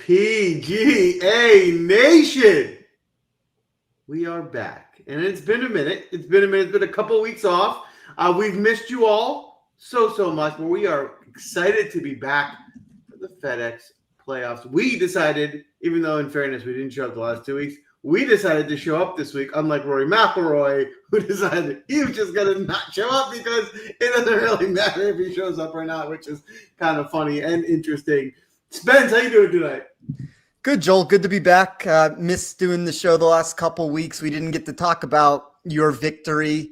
PGA Nation. We are back. And it's been a minute. It's been a couple of weeks off. We've missed you all so much, but we are excited to be back for the FedEx playoffs. We decided, even though in fairness we didn't show up the last 2 weeks, we decided to show up this week, unlike Rory McIlroy, who decided he was just going to not show up because it doesn't really matter if he shows up or not, which is kind of funny and interesting. Spence, how you doing tonight? Good, Joel. Good to be back. Missed doing the show the last couple weeks. We didn't get to talk about your victory.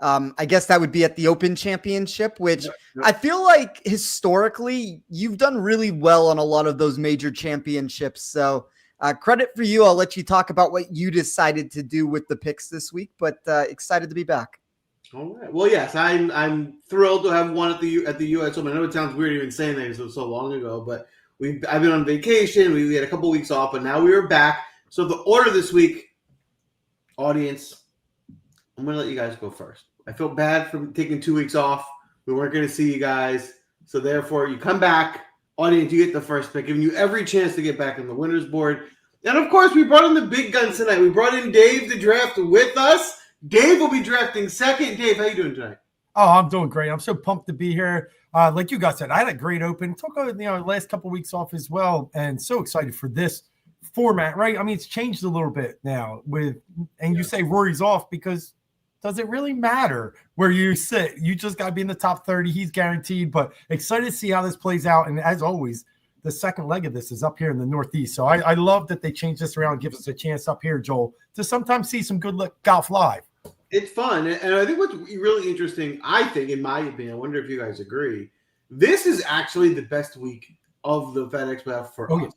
I guess that would be at the Open Championship, which I feel like historically you've done really well on a lot of those major championships. So credit for you. I'll let you talk about what you decided to do with the picks this week, but excited to be back. All right. Well, yes, I'm thrilled to have won at the U.S. Open. I know it sounds weird even saying that because it was so long ago, but I've been on vacation. We had a couple weeks off, but now we are back. So the order this week, audience, I'm going to let you guys go first. I feel bad for taking 2 weeks off. We weren't going to see you guys. So therefore, you come back. Audience, you get the first pick, giving you every chance to get back on the winner's board. And, of course, we brought in the big guns tonight. We brought in Dave to draft with us. Dave will be drafting second. Dave, how you doing tonight? Oh, I'm doing great. I'm so pumped to be here. Like you guys said, I had a great Open. Took last couple of weeks off as well, and so excited for this format. Right? I mean, it's changed a little bit now. You say Rory's off because does it really matter where you sit? You just got to be in the top 30. He's guaranteed. But excited to see how this plays out. And as always, the second leg of this is up here in the Northeast. So I love that they changed this around, and give us a chance up here, Joel, to sometimes see some good golf live. It's fun. And I think what's really interesting, I think, in my opinion, I wonder if you guys agree, this is actually the best week of the FedEx Draft for us. Yeah.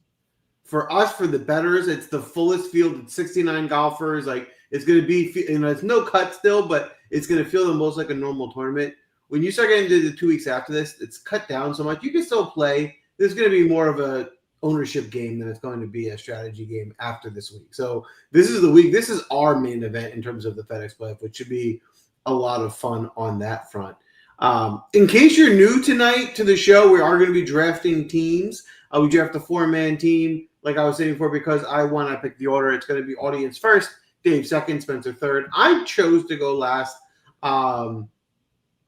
For us, for the bettors, it's the fullest field. It's 69 golfers. Like, it's going to be, it's no cut still, but it's going to feel the most like a normal tournament. When you start getting into the 2 weeks after this, it's cut down so much. You can still play. There's going to be more of a ownership game than it's going to be a strategy game after this week. So this is the week. This is our main event in terms of the FedEx Playoff, which should be a lot of fun on that front. In case you're new tonight to the show, we are going to be drafting teams. We draft a 4-man team, like I was saying before, because I won. I picked the order. It's going to be audience first, Dave second, Spencer third. I chose to go last.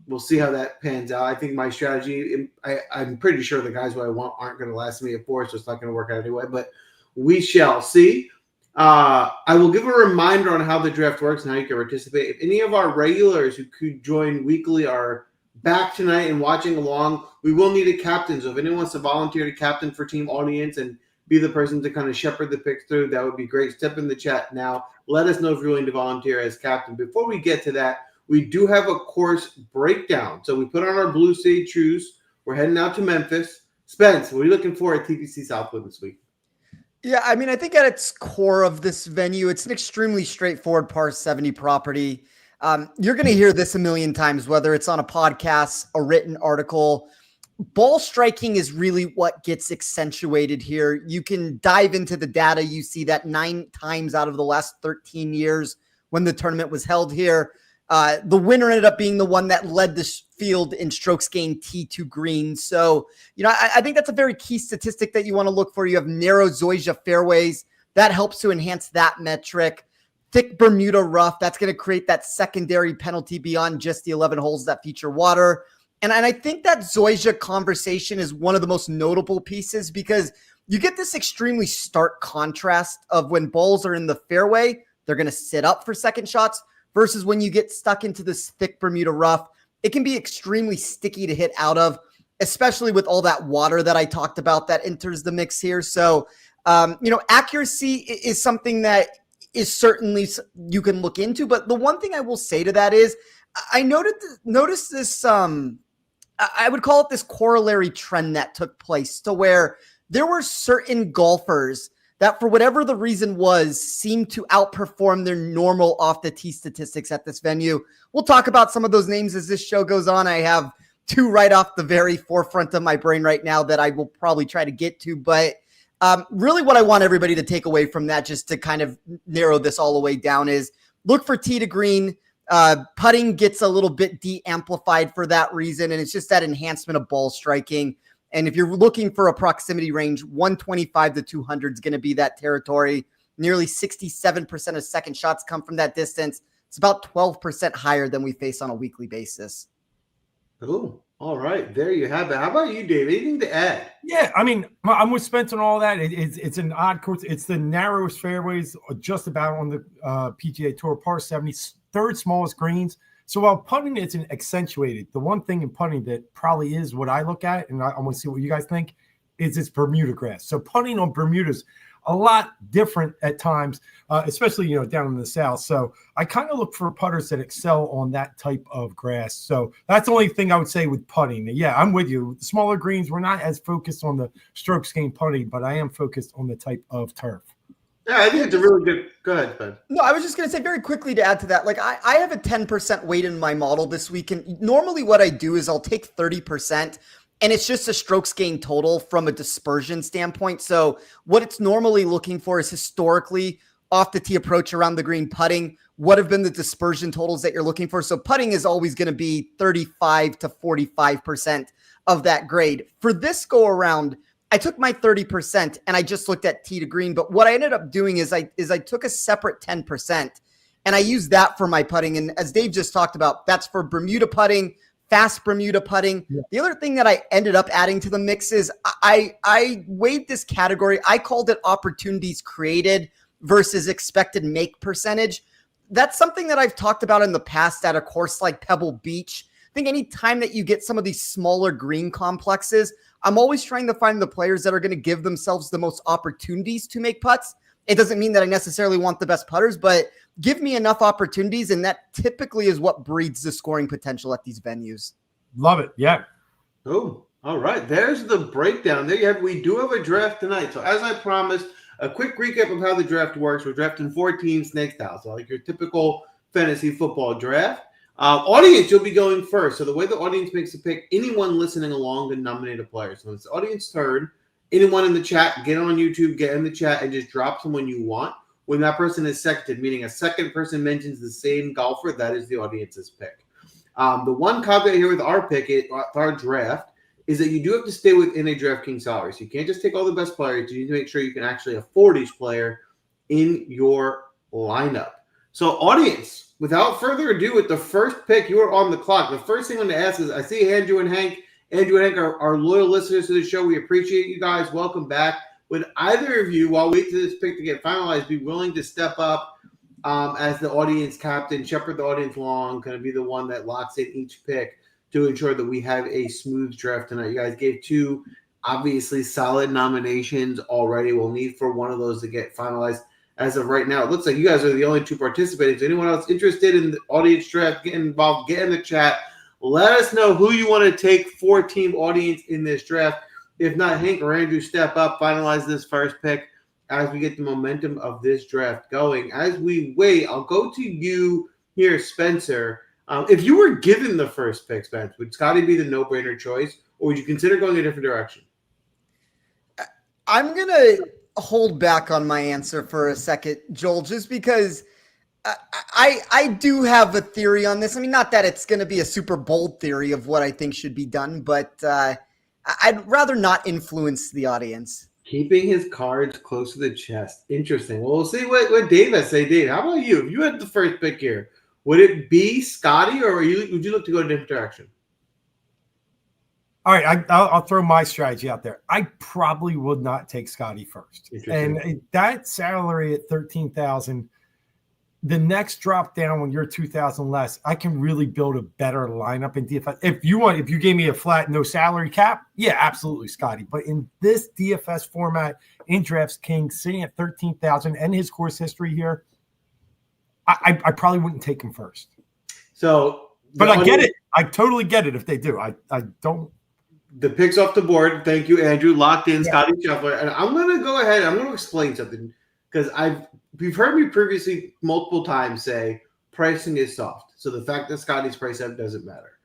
We'll see how that pans out. I think my strategy, I'm pretty sure the guys who I want aren't going to last me at 4, so it's not going to work out anyway, but we shall see. I will give a reminder on how the draft works and how you can participate. If any of our regulars who could join weekly are back tonight and watching along, we will need a captain. So if anyone wants to volunteer to captain for team audience and be the person to kind of shepherd the picks through, that would be great. Step in the chat now. Let us know if you're willing to volunteer as captain. Before we get to that, we do have a course breakdown. So we put on our blue sage shoes. We're heading out to Memphis. Spence, what are you looking for at TPC Southwood this week? Yeah, I mean, I think at its core of this venue, it's an extremely straightforward par 70 property. You're going to hear this a million times, whether it's on a podcast, a written article. Ball striking is really what gets accentuated here. You can dive into the data. You see that 9 times out of the last 13 years when the tournament was held here. The winner ended up being the one that led the field in strokes gained tee to green. So, I think that's a very key statistic that you want to look for. You have narrow zoysia fairways. That helps to enhance that metric. Thick Bermuda rough. That's going to create that secondary penalty beyond just the 11 holes that feature water. And I think that zoysia conversation is one of the most notable pieces because you get this extremely stark contrast of when balls are in the fairway, they're going to sit up for second shots, versus when you get stuck into this thick Bermuda rough, it can be extremely sticky to hit out of, especially with all that water that I talked about that enters the mix here. So, accuracy is something that is certainly you can look into. But the one thing I will say to that is I noticed this, I would call it this corollary trend that took place to where there were certain golfers that for whatever the reason was, seemed to outperform their normal off the tee statistics at this venue. We'll talk about some of those names as this show goes on. I have 2 right off the very forefront of my brain right now that I will probably try to get to. But really what I want everybody to take away from that, just to kind of narrow this all the way down, is look for tee to green. Putting gets a little bit de-amplified for that reason, and it's just that enhancement of ball striking. And if you're looking for a proximity range, 125 to 200 is going to be that territory. Nearly 67% of second shots come from that distance. It's about 12% higher than we face on a weekly basis. Oh, all right. There you have it. How about you, Dave? Anything to add? Yeah, I mean, I'm with Spence on all that. It's an odd course. It's the narrowest fairways, just about on the PGA Tour, par 70, third smallest greens. So while putting it's an accentuated, the one thing in putting that probably is what I look at, and I want to see what you guys think, is it's Bermuda grass. So putting on Bermuda's a lot different at times, especially, down in the south. So I kind of look for putters that excel on that type of grass. So that's the only thing I would say with putting. Yeah, I'm with you. The smaller greens, we're not as focused on the strokes gained putting, but I am focused on the type of turf. Yeah, I think it's a really good. Go ahead, Ben. No, I was just going to say very quickly to add to that. Like I have a 10% weight in my model this week. And normally what I do is I'll take 30%. And it's just a strokes gain total from a dispersion standpoint. So what it's normally looking for is historically off the tee approach around the green putting. What have been the dispersion totals that you're looking for? So putting is always going to be 35 to 45% of that grade. For this go around, I took my 30% and I just looked at tee to green. But what I ended up doing is I took a separate 10% and I used that for my putting. And as Dave just talked about, that's for Bermuda putting, fast Bermuda putting. Yeah. The other thing that I ended up adding to the mix is I weighed this category. I called it opportunities created versus expected make percentage. That's something that I've talked about in the past at a course like Pebble Beach. I think any time that you get some of these smaller green complexes, I'm always trying to find the players that are going to give themselves the most opportunities to make putts. It doesn't mean that I necessarily want the best putters, but give me enough opportunities, and that typically is what breeds the scoring potential at these venues. Love it. Yeah. Oh, all right. There's the breakdown. There you have it. We do have a draft tonight. So as I promised, a quick recap of how the draft works. We're drafting 4 teams next out. So like your typical fantasy football draft. Audience, you'll be going first. So the way the audience makes a pick, anyone listening along can nominate a player. So it's the audience turn. Anyone in the chat, get on YouTube, get in the chat, and just drop someone you want. When that person is seconded, meaning a second person mentions the same golfer, that is the audience's pick. The one caveat here with our pick, our draft, is that you do have to stay within a DraftKings salary. So you can't just take all the best players. You need to make sure you can actually afford each player in your lineup. So audience, without further ado, with the first pick, you are on the clock. The first thing I'm going to ask is, I see Andrew and Hank. Andrew and Hank are our loyal listeners to the show. We appreciate you guys. Welcome back. Would either of you, while we wait for this pick to get finalized, be willing to step up as the audience captain, shepherd the audience along, kind of be the one that locks in each pick to ensure that we have a smooth draft tonight? You guys gave 2 obviously solid nominations already. We'll need for one of those to get finalized. As of right now, it looks like you guys are the only 2 participating. So anyone else interested in the audience draft, get involved, get in the chat. Let us know who you want to take for team audience in this draft. If not, Hank or Andrew, step up, finalize this first pick as we get the momentum of this draft going. As we wait, I'll go to you here, Spencer. If you were given the first pick, Spence, would Scotty be the no-brainer choice, or would you consider going a different direction? I'm going to hold back on my answer for a second, Joel, just because I do have a theory on this. I mean, not that it's going to be a super bold theory of what I think should be done, but I'd rather not influence the audience. Keeping his cards close to the chest. Interesting. Well, we'll see what Dave has to say. Dave, how about you? If you had the first pick here, would it be Scotty, or would you look to go in a different direction? All right, I'll throw my strategy out there. I probably would not take Scotty first. And that salary at $13,000, the next drop down when you're 2,000 less, I can really build a better lineup in DFS. If you gave me a flat no salary cap, yeah, absolutely, Scotty. But in this DFS format, in DraftKings, sitting at 13,000 and his course history here, I probably wouldn't take him first. So, but I get it. I totally get it if they do. I don't. The picks off the board. Thank you, Andrew. Locked in, yeah. Scotty Scheffler. And I'm going to go ahead. I'm going to explain something because we've heard me previously multiple times say pricing is soft. So the fact that Scotty's price up doesn't matter.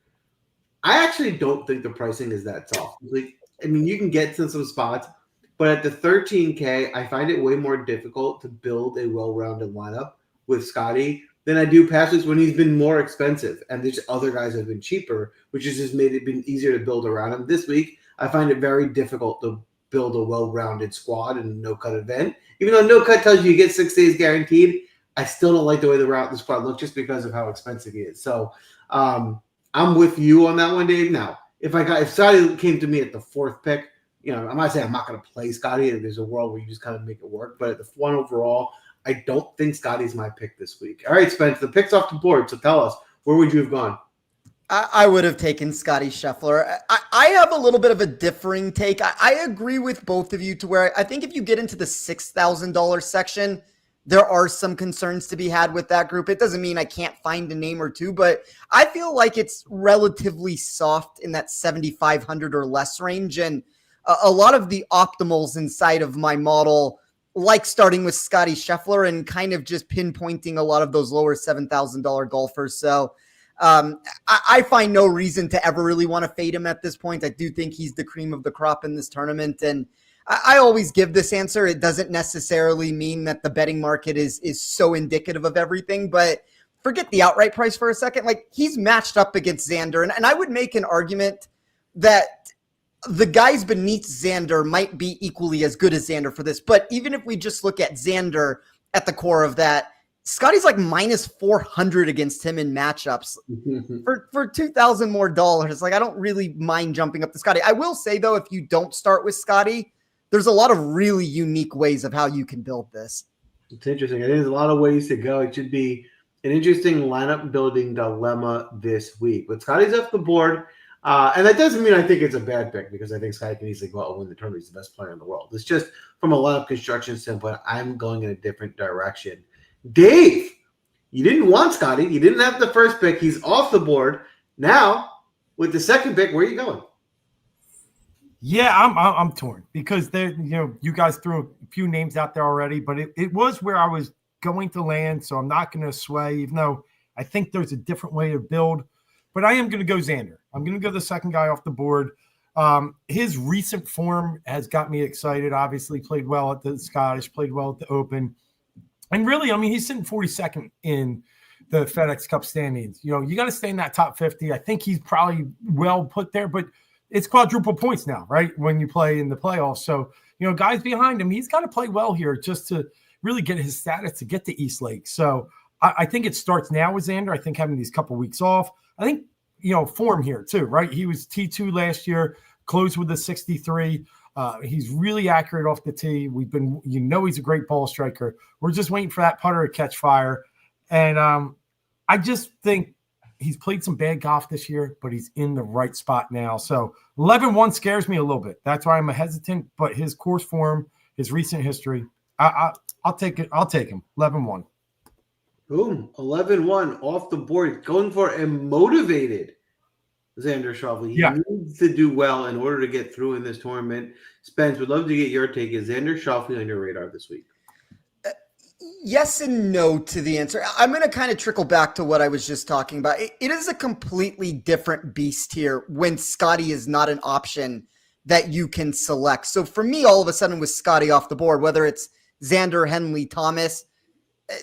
I actually don't think the pricing is that soft. Like, I mean, you can get to some spots, but at the $13K, I find it way more difficult to build a well-rounded lineup with Scotty than I do past weeks when he's been more expensive. And there's other guys that have been cheaper, which has just made it been easier to build around him. This week, I find it very difficult to build a well-rounded squad in a no-cut event. Even though no-cut tells you get 6 days guaranteed, I still don't like the way the squad looks just because of how expensive he is. So I'm with you on that one, Dave. Now, if Scotty came to me at the 4th pick, I'm not saying I'm not going to play Scotty. There's a world where you just kind of make it work. But at the 1 overall, I don't think Scotty's my pick this week. All right, Spence, the pick's off the board. So tell us, where would you have gone? I would have taken Scotty Scheffler. I have a little bit of a differing take. I agree with both of you to where I think if you get into the $6,000 section, there are some concerns to be had with that group. It doesn't mean I can't find a name or two, but I feel like it's relatively soft in that 7,500 or less range. And a lot of the optimals inside of my model, like starting with Scotty Scheffler and kind of just pinpointing a lot of those lower $7,000 golfers. So I find no reason to ever really want to fade him at this point. I do think he's the cream of the crop in this tournament. And I always give this answer. It doesn't necessarily mean that the betting market is so indicative of everything, but forget the outright price for a second. Like, he's matched up against Xander. And I would make an argument that the guys beneath Xander might be equally as good as Xander for this. But even if we just look at Xander at the core of that, Scotty's like minus 400 against him in matchups for $2,000 more dollars. Like, I don't really mind jumping up to Scotty. I will say, though, if you don't start with Scotty, there's a lot of really unique ways of how you can build this. It's interesting. I think there's a lot of ways to go. It should be an interesting lineup building dilemma this week. But Scotty's off the board. And that doesn't mean I think it's a bad pick, because I think Scotty can easily go out and win the tournament. He's the best player in the world. It's just from a lineup construction standpoint, I'm going in a different direction. Dave, you didn't want Scotty. You didn't have the first pick. He's off the board. Now, with the second pick, where are you going? Yeah, I'm torn because you guys threw a few names out there already, but it was where I was going to land, so I'm not going to sway, even though I think there's a different way to build. But I am going to go Xander. I'm going to go the second guy off the board. His recent form has got me excited. Obviously, played well at the Scottish, played well at the Open. And really, I mean, he's sitting 42nd in the FedEx Cup standings. You got to stay in that top 50. I think he's probably well put there, but it's quadruple points now, right, when you play in the playoffs. So, guys behind him, he's got to play well here just to really get his status to get to East Lake. So I think it starts now with Xander. I think having these couple weeks off. I think, form here too, right? He was T2 last year, closed with a 63. He's really accurate off the tee. He's a great ball striker. We're just waiting for that putter to catch fire. And I just think he's played some bad golf this year, but he's in the right spot now. So 11-1 scares me a little bit. That's why I'm hesitant, but his course form, his recent history, I'll take it. I'll take him. 11-1. Boom. 11-1 off the board. Going for a motivated Xander Schauffele. He needs to do well in order to get through in this tournament. Spence, would love to get your take. Is Xander Schauffele on your radar this week? Yes and no to the answer. I'm going to kind of trickle back to what I was just talking about. It is a completely different beast here when Scotty is not an option that you can select. So for me, all of a sudden with Scotty off the board, whether it's Xander, Henley, Thomas,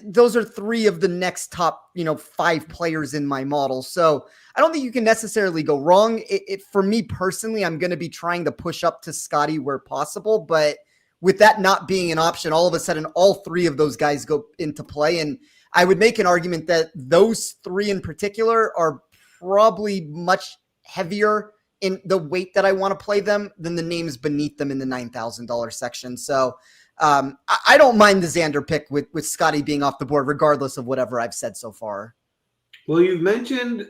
those are 3 of the next top, 5 players in my model. So I don't think you can necessarily go wrong. For me personally, I'm going to be trying to push up to Scotty where possible, but with that not being an option, all of a sudden, all 3 of those guys go into play. And I would make an argument that those 3 in particular are probably much heavier in the weight that I want to play them than the names beneath them in the $9,000 section. So I don't mind the Xander pick with Scotty being off the board, regardless of whatever I've said so far. Well, you've mentioned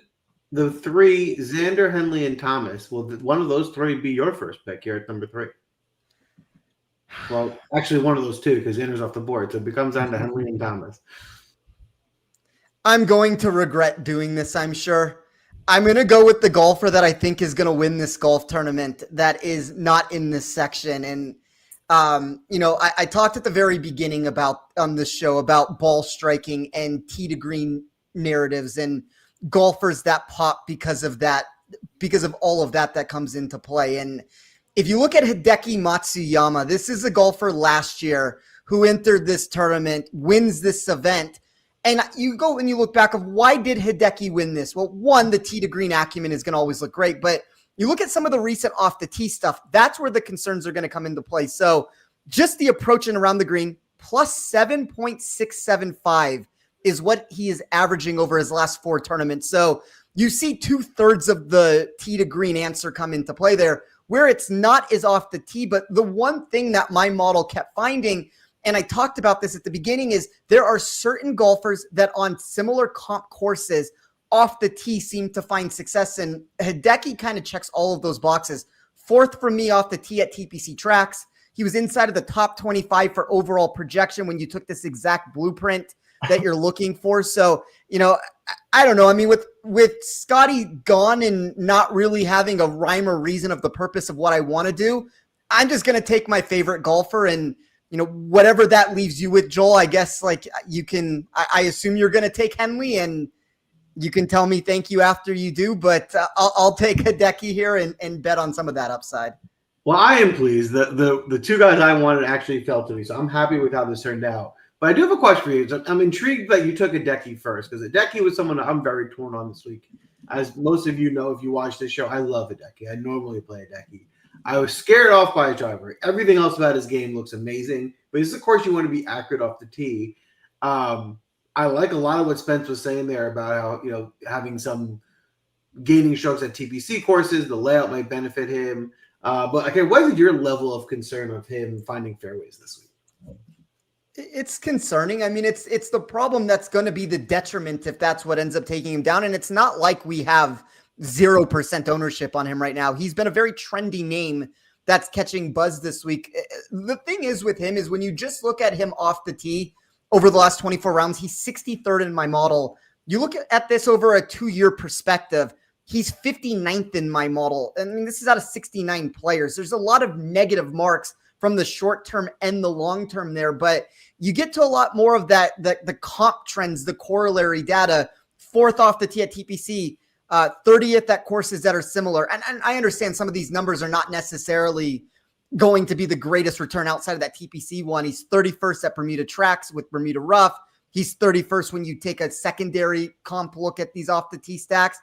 the 3, Xander, Henley, and Thomas. Will one of those 3 be your first pick here at number 3? Well, actually, one of those 2, because Xander's off the board. So it becomes down to Henley and Thomas. I'm going to regret doing this, I'm sure. I'm going to go with the golfer that I think is going to win this golf tournament that is not in this section. And, I talked at the very beginning on this show about ball striking and tee to green narratives and golfers that pop because of all of that comes into play. And if you look at Hideki Matsuyama, this is a golfer last year who entered this tournament, wins this event. And you go and you look back of why did Hideki win this? Well, one, the tee to green acumen is going to always look great, but You look at some of the recent off the tee stuff, that's where the concerns are going to come into play. So just the approach and around the green, plus 7.675 is what he is averaging over his last 4 tournaments. So you see 2/3 of the tee to green answer come into play there, where it's not as off the tee. But the one thing that my model kept finding, and I talked about this at the beginning, is there are certain golfers that on similar comp courses off the tee seem to find success. And Hideki kind of checks all of those boxes. 4th for me off the tee at TPC tracks. He was inside of the top 25 for overall projection when you took this exact blueprint that you're looking for. So, I don't know. I mean, with Scotty gone and not really having a rhyme or reason of the purpose of what I want to do, I'm just going to take my favorite golfer and, whatever that leaves you with, Joel, I guess I assume you're going to take Henley, and you can tell me thank you after you do, but I'll take Hideki here and bet on some of that upside. Well, I am pleased. The 2 guys I wanted actually fell to me, so I'm happy with how this turned out. But I do have a question for you. I'm intrigued that you took Hideki first, because Hideki was someone I'm very torn on this week. As most of you know, if you watch this show, I love Hideki. I normally play Hideki. I was scared off by his driver. Everything else about his game looks amazing, but this is, of course, you want to be accurate off the tee. I like a lot of what Spence was saying there about how, having some gaining strokes at TPC courses, the layout might benefit him. But okay, what is your level of concern of him finding fairways this week? It's concerning. I mean, it's the problem that's going to be the detriment if that's what ends up taking him down. And it's not like we have 0% ownership on him right now. He's been a very trendy name that's catching buzz this week. The thing is with him is when you just look at him off the tee over the last 24 rounds, he's 63rd in my model. You look at this over a 2-year perspective, he's 59th in my model. I mean, this is out of 69 players. There's a lot of negative marks from the short term and the long term there, but you get to a lot more of that, the comp trends, the corollary data. 4th off the tee at TPC, 30th at courses that are similar. And I understand some of these numbers are not necessarily going to be the greatest return outside of that TPC one. He's 31st at Bermuda tracks with Bermuda rough. He's 31st when you take a secondary comp look at these off the tee stacks.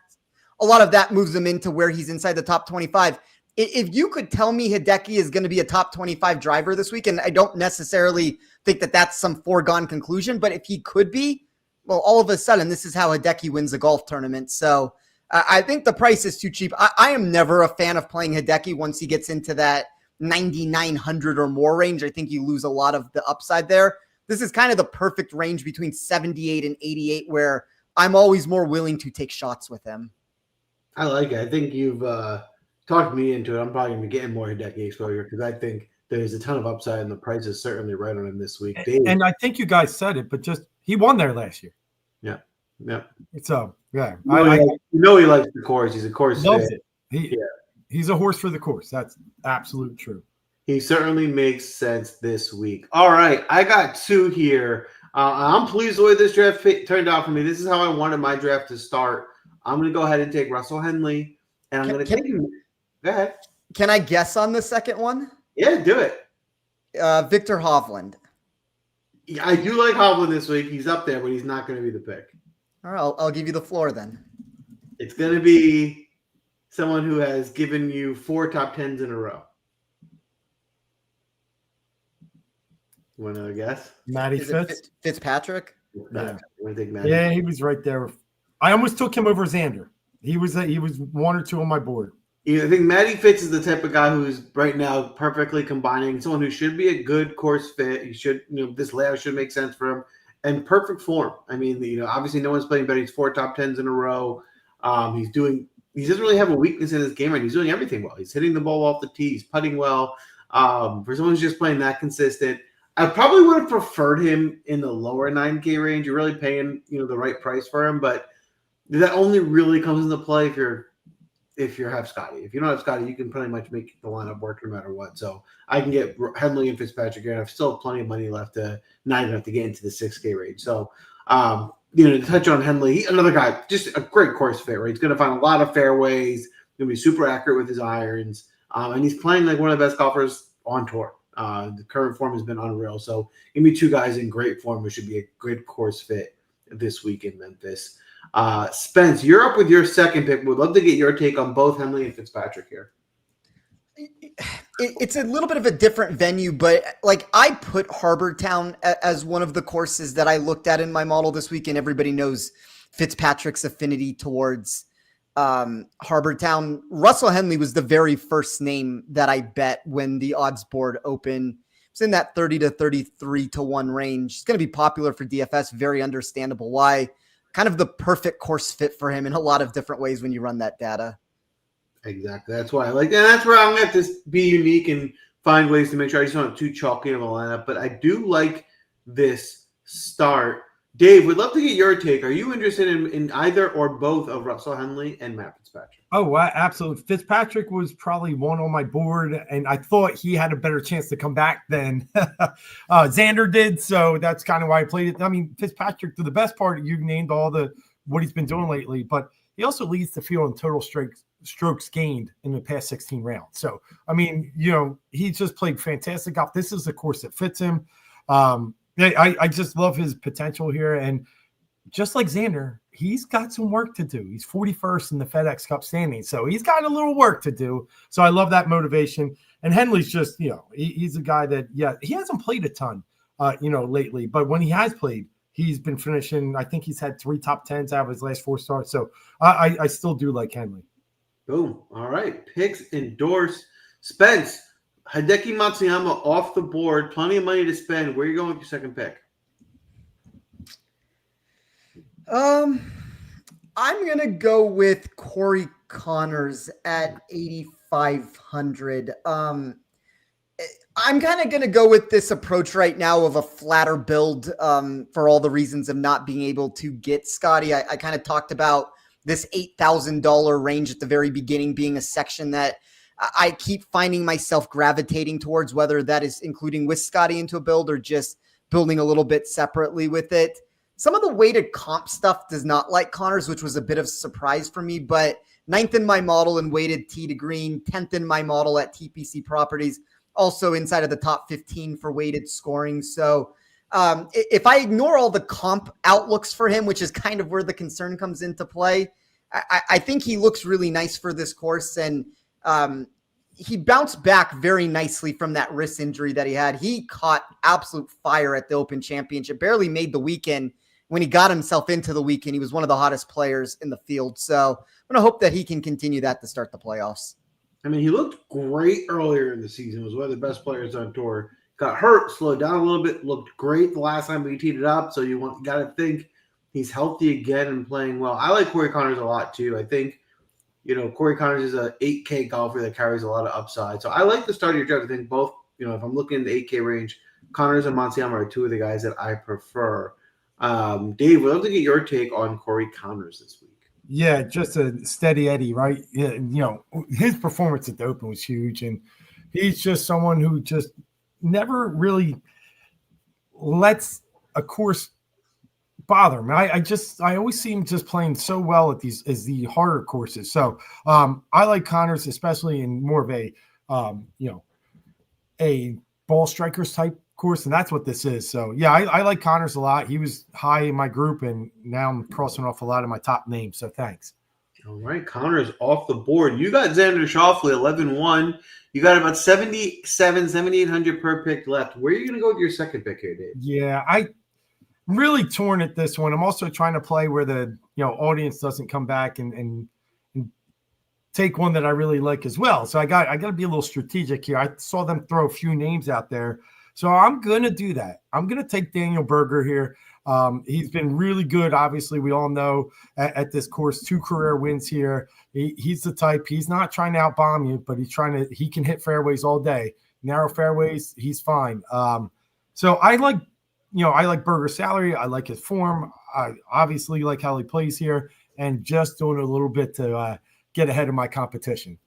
A lot of that moves him into where he's inside the top 25. If you could tell me Hideki is going to be a top 25 driver this week, and I don't necessarily think that that's some foregone conclusion, but if he could be, well, all of a sudden, this is how Hideki wins a golf tournament. So I think the price is too cheap. I am never a fan of playing Hideki once he gets into that 9,900 or more range. I think you lose a lot of the upside there. This is kind of the perfect range between 78 and 88 where I'm always more willing to take shots with him. I like it. I think you've talked me into it. I'm probably going to be getting more Hideki exposure because I think there's a ton of upside and the price is certainly right on him this week. Dave. And I think you guys said it, but just he won there last year. Yeah. Yeah. So, yeah. He likes the course. He's a course loves fit. it. He's a horse for the course. That's absolute true. He certainly makes sense this week. All right. I got 2 here. I'm pleased the way this draft turned out for me. This is how I wanted my draft to start. I'm going to go ahead and take Russell Henley, and I'm going to take him. Go ahead. Can I guess on the second one? Yeah, do it. Victor Hovland. Yeah, I do like Hovland this week. He's up there, but he's not going to be the pick. All right, I'll give you the floor then. It's going to be someone who has given you 4 top 10s in a row. You want to guess? Matty Fitz? Fitzpatrick? Yeah, he was right there. I almost took him over Xander. He was 1 or 2 on my board. Yeah, I think Matty Fitz is the type of guy who's right now perfectly combining someone who should be a good course fit. He should, this layout should make sense for him, and perfect form. I mean, obviously no one's playing better. He's 4 top 10s in a row. He doesn't really have a weakness in his game, right? He's doing everything well. He's hitting the ball off the tee. He's putting well. For someone who's just playing that consistent, I probably would have preferred him in the lower 9K range. You're really paying, the right price for him, but that only really comes into play if you have Scotty. If you don't have Scotty, you can pretty much make the lineup work no matter what. So I can get Henley and Fitzpatrick here. I've still have plenty of money left to not even have to get into the 6K range. So, to touch on Henley, another guy, just a great course fit, right? He's going to find a lot of fairways, going to be super accurate with his irons, and he's playing like one of the best golfers on tour. The current form has been unreal. So give me 2 guys in great form who should be a good course fit this week in Memphis. Spence, you're up with your second pick. Would love to get your take on both Henley and Fitzpatrick here. It's a little bit of a different venue, but like I put Harbor Town as one of the courses that I looked at in my model this week, and everybody knows Fitzpatrick's affinity towards Harbor Town. Russell Henley was the very first name that I bet when the odds board opened. It's in that 30 to 33 to 1 range. It's going to be popular for DFS. Very understandable why. Kind of the perfect course fit for him in a lot of different ways when you run that data. Exactly. That's why I like that. That's where I'm going to have to be unique and find ways to make sure I just don't have too chalky of a lineup. But I do like this start. Dave, we'd love to get your take. Are you interested in either or both of Russell Henley and Matt Fitzpatrick? Oh, absolutely. Fitzpatrick was probably one on my board, and I thought he had a better chance to come back than Xander did. So that's kind of why I played it. I mean, Fitzpatrick, to the best part, you've named all what he's been doing lately, but he also leads the field in total strokes gained in the past 16 rounds. So, I mean, he's just played fantastic golf. This is the course that fits him. I just love his potential here. And just like Xander, he's got some work to do. He's 41st in the FedEx Cup standings. So he's got a little work to do. So I love that motivation. And Henley's just, he's a guy that, he hasn't played a ton, lately. But when he has played, he's been finishing. I think he's had 3 top 10s out of his last 4 starts. So I still do like Henley. Boom. All right. Picks endorsed. Spence, Hideki Matsuyama off the board. Plenty of money to spend. Where are you going with your second pick? I'm going to go with Corey Connors at 8,500. I'm kind of going to go with this approach right now of a flatter build for all the reasons of not being able to get Scotty. I kind of talked about this $8,000 range at the very beginning being a section that I keep finding myself gravitating towards, whether that is including with Scotty into a build or just building a little bit separately with it. Some of the weighted comp stuff does not like Connors, which was a bit of a surprise for me, but 9th in my model in weighted tee to green, 10th in my model at TPC Properties, also inside of the top 15 for weighted scoring. So if I ignore all the comp outlooks for him, which is kind of where the concern comes into play, I think he looks really nice for this course. And he bounced back very nicely from that wrist injury that he had. He caught absolute fire at the Open Championship, barely made the weekend. When he got himself into the weekend, he was one of the hottest players in the field. So I'm going to hope that he can continue that to start the playoffs. I mean, he looked great earlier in the season. Was one of the best players on tour. Got hurt, slowed down a little bit, looked great the last time we teed it up. So you got to think he's healthy again and playing well. I like Corey Connors a lot too. I think, Corey Connors is a 8K golfer that carries a lot of upside. So I like the start of your draft. I think both, if I'm looking in the 8K range, Connors and Matsuyama are 2 of the guys that I prefer. Dave, we'd love to get your take on Corey Connors this week. Yeah, just a steady Eddie, right? Yeah, his performance at the Open was huge, and he's just someone who just never really lets a course bother him. I always see him just playing so well at the harder courses. So I like Connors, especially in more of a ball strikers type course, and that's what this is. So yeah, I like Connors a lot. He was high in my group, and now I'm crossing off a lot of my top names. So thanks. All right, Connors off the board. You got Xander Schauffele 11-1. You got about 7,800 per pick left. Where are you going to go with your second pick here, Dave? Yeah, I'm really torn at this one. I'm also trying to play where the audience doesn't come back and take one that I really like as well. So I got to be a little strategic here. I saw them throw a few names out there. So I'm going to do that. I'm going to take Daniel Berger here. He's been really good. Obviously, we all know at this course, 2 career wins here. He's the type. He's not trying to outbomb you, but he can hit fairways all day. Narrow fairways, he's fine. So I like Berger's salary. I like his form. I obviously like how he plays here, and just doing a little bit to get ahead of my competition.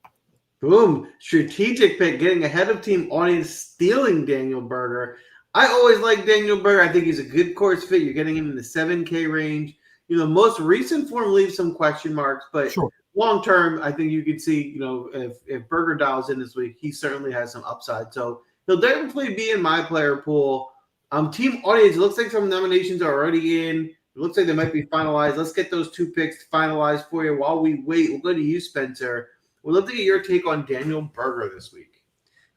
Boom. Strategic pick, getting ahead of team audience, stealing Daniel Berger. I always like Daniel Berger. I think he's a good course fit. You're getting him in the 7K range. Most recent form leaves some question marks, but sure. Long term, I think you could see, if Berger dials in this week, he certainly has some upside. So he'll definitely be in my player pool. Team audience, it looks like some nominations are already in. It looks like they might be finalized. Let's get those 2 picks finalized for you. While we wait, we'll go to you, Spencer. We'd love to get your take on Daniel Berger this week.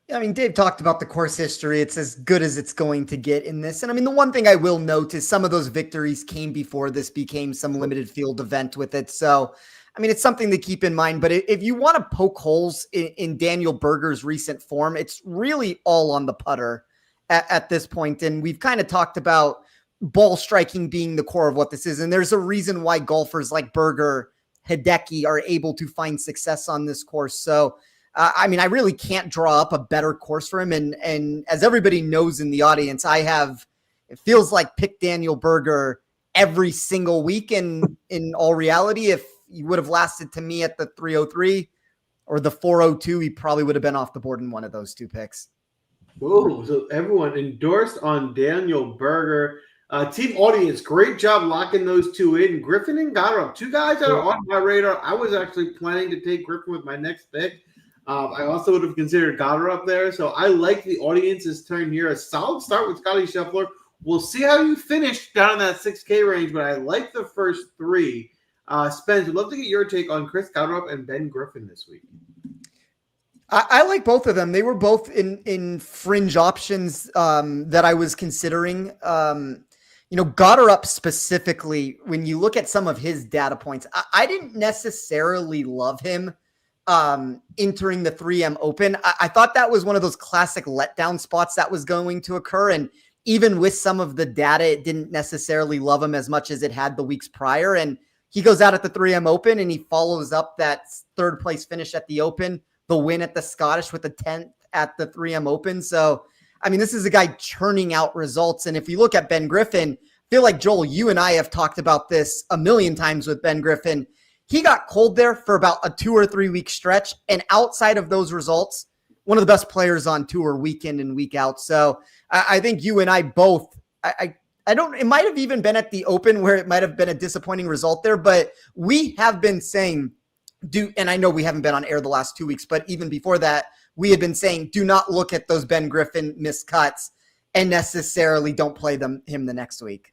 Yeah, I mean, Dave talked about the course history. It's as good as it's going to get in this. And I mean, the one thing I will note is some of those victories came before this became some limited field event with it. So, I mean, it's something to keep in mind. But if you want to poke holes in Daniel Berger's recent form, it's really all on the putter at this point. And we've kind of talked about ball striking being the core of what this is. And there's a reason why golfers like Berger, Hideki are able to find success on this course. So, I mean, I really can't draw up a better course for him. And as everybody knows in the audience, it feels like pick Daniel Berger every single week. And in all reality, if you would have lasted to me at the 303 or the 402, he probably would have been off the board in one of those 2 picks. Oh, so everyone endorsed on Daniel Berger. Team audience, great job locking those 2 in. Griffin and Goddard, 2 guys that are on my radar. I was actually planning to take Griffin with my next pick. I also would have considered Goddard up there. So I like the audience's turn here. A solid start with Scotty Scheffler. We'll see how you finish down in that 6K range, but I like the first 3. Spence, we'd love to get your take on Chris Goddard and Ben Griffin this week. I like both of them. They were both in fringe options that I was considering. Goddard specifically, when you look at some of his data points, I didn't necessarily love him entering the 3M Open. I thought that was one of those classic letdown spots that was going to occur. And even with some of the data, it didn't necessarily love him as much as it had the weeks prior. And he goes out at the 3M Open and he follows up that 3rd place finish at the Open, the win at the Scottish with the 10th at the 3M Open. So, I mean, this is a guy churning out results. And if you look at Ben Griffin, I feel like, Joel, you and I have talked about this a million times with Ben Griffin. He got cold there for about a 2 or 3 week stretch. And outside of those results, one of the best players on tour week in and week out. So I think you and I both, I don't, it might have even been at the Open where it might have been a disappointing result there, but we have been saying, and I know we haven't been on air the last 2 weeks, but even before that, we had been saying, do not look at those Ben Griffin missed cuts and necessarily don't play him the next week.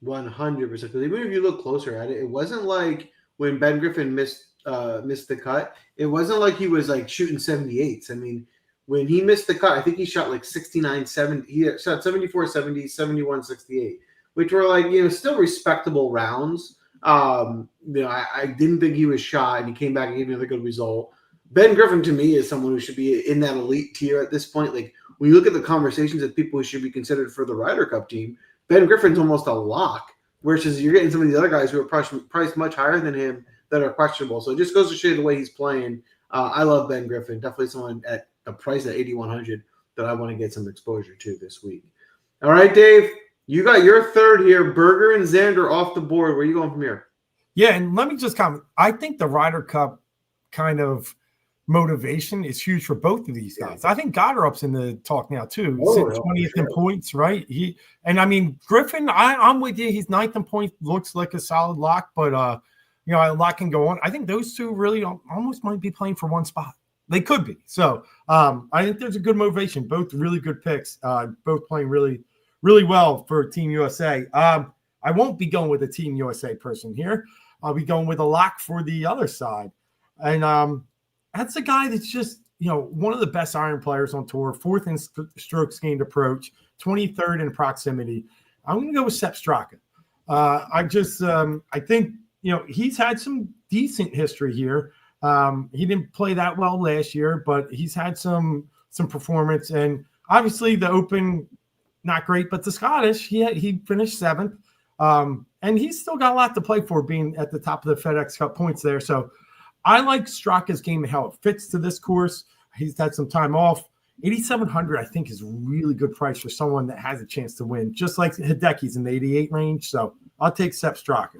100%. Because even if you look closer at it, it wasn't like when Ben Griffin missed the cut, it wasn't like he was like shooting 78s. I mean, when he missed the cut, I think he shot like 69, 70. He shot 74, 70, 71, 68, which were like, still respectable rounds. I didn't think he was shot, and he came back and gave me another good result. Ben Griffin, to me, is someone who should be in that elite tier at this point. Like, when you look at the conversations of people who should be considered for the Ryder Cup team, Ben Griffin's almost a lock. Versus you're getting some of these other guys who are priced much higher than him that are questionable. So it just goes to show you the way he's playing. I love Ben Griffin. Definitely someone at a price at 8,100 that I want to get some exposure to this week. All right, Dave, you got your 3rd here. Berger and Xander off the board. Where are you going from here? Yeah, and let me just comment. I think the Ryder Cup kind of motivation is huge for both of these guys. I think Goddard's in the talk now too. 20th in points, right? Griffin, I'm with you. He's 9th in points, looks like a solid lock, but a lot can go on. I think those 2 really almost might be playing for one spot. They could be. So I think there's a good motivation. Both really good picks. Both playing really, really well for Team USA. I won't be going with a Team USA person here. I'll be going with a lock for the other side. And that's a guy that's just, one of the best iron players on tour, 4th in strokes gained approach, 23rd in proximity. I'm going to go with Sepp Straka. I think, he's had some decent history here. He didn't play that well last year, but he's had some performance. And obviously the Open, not great, but the Scottish, he finished 7th. And he's still got a lot to play for being at the top of the FedEx Cup points there. So I like Straka's game and how it fits to this course. He's had some time off. 8,700, I think, is a really good price for someone that has a chance to win, just like Hideki's in the 88 range. So I'll take Sepp Straka.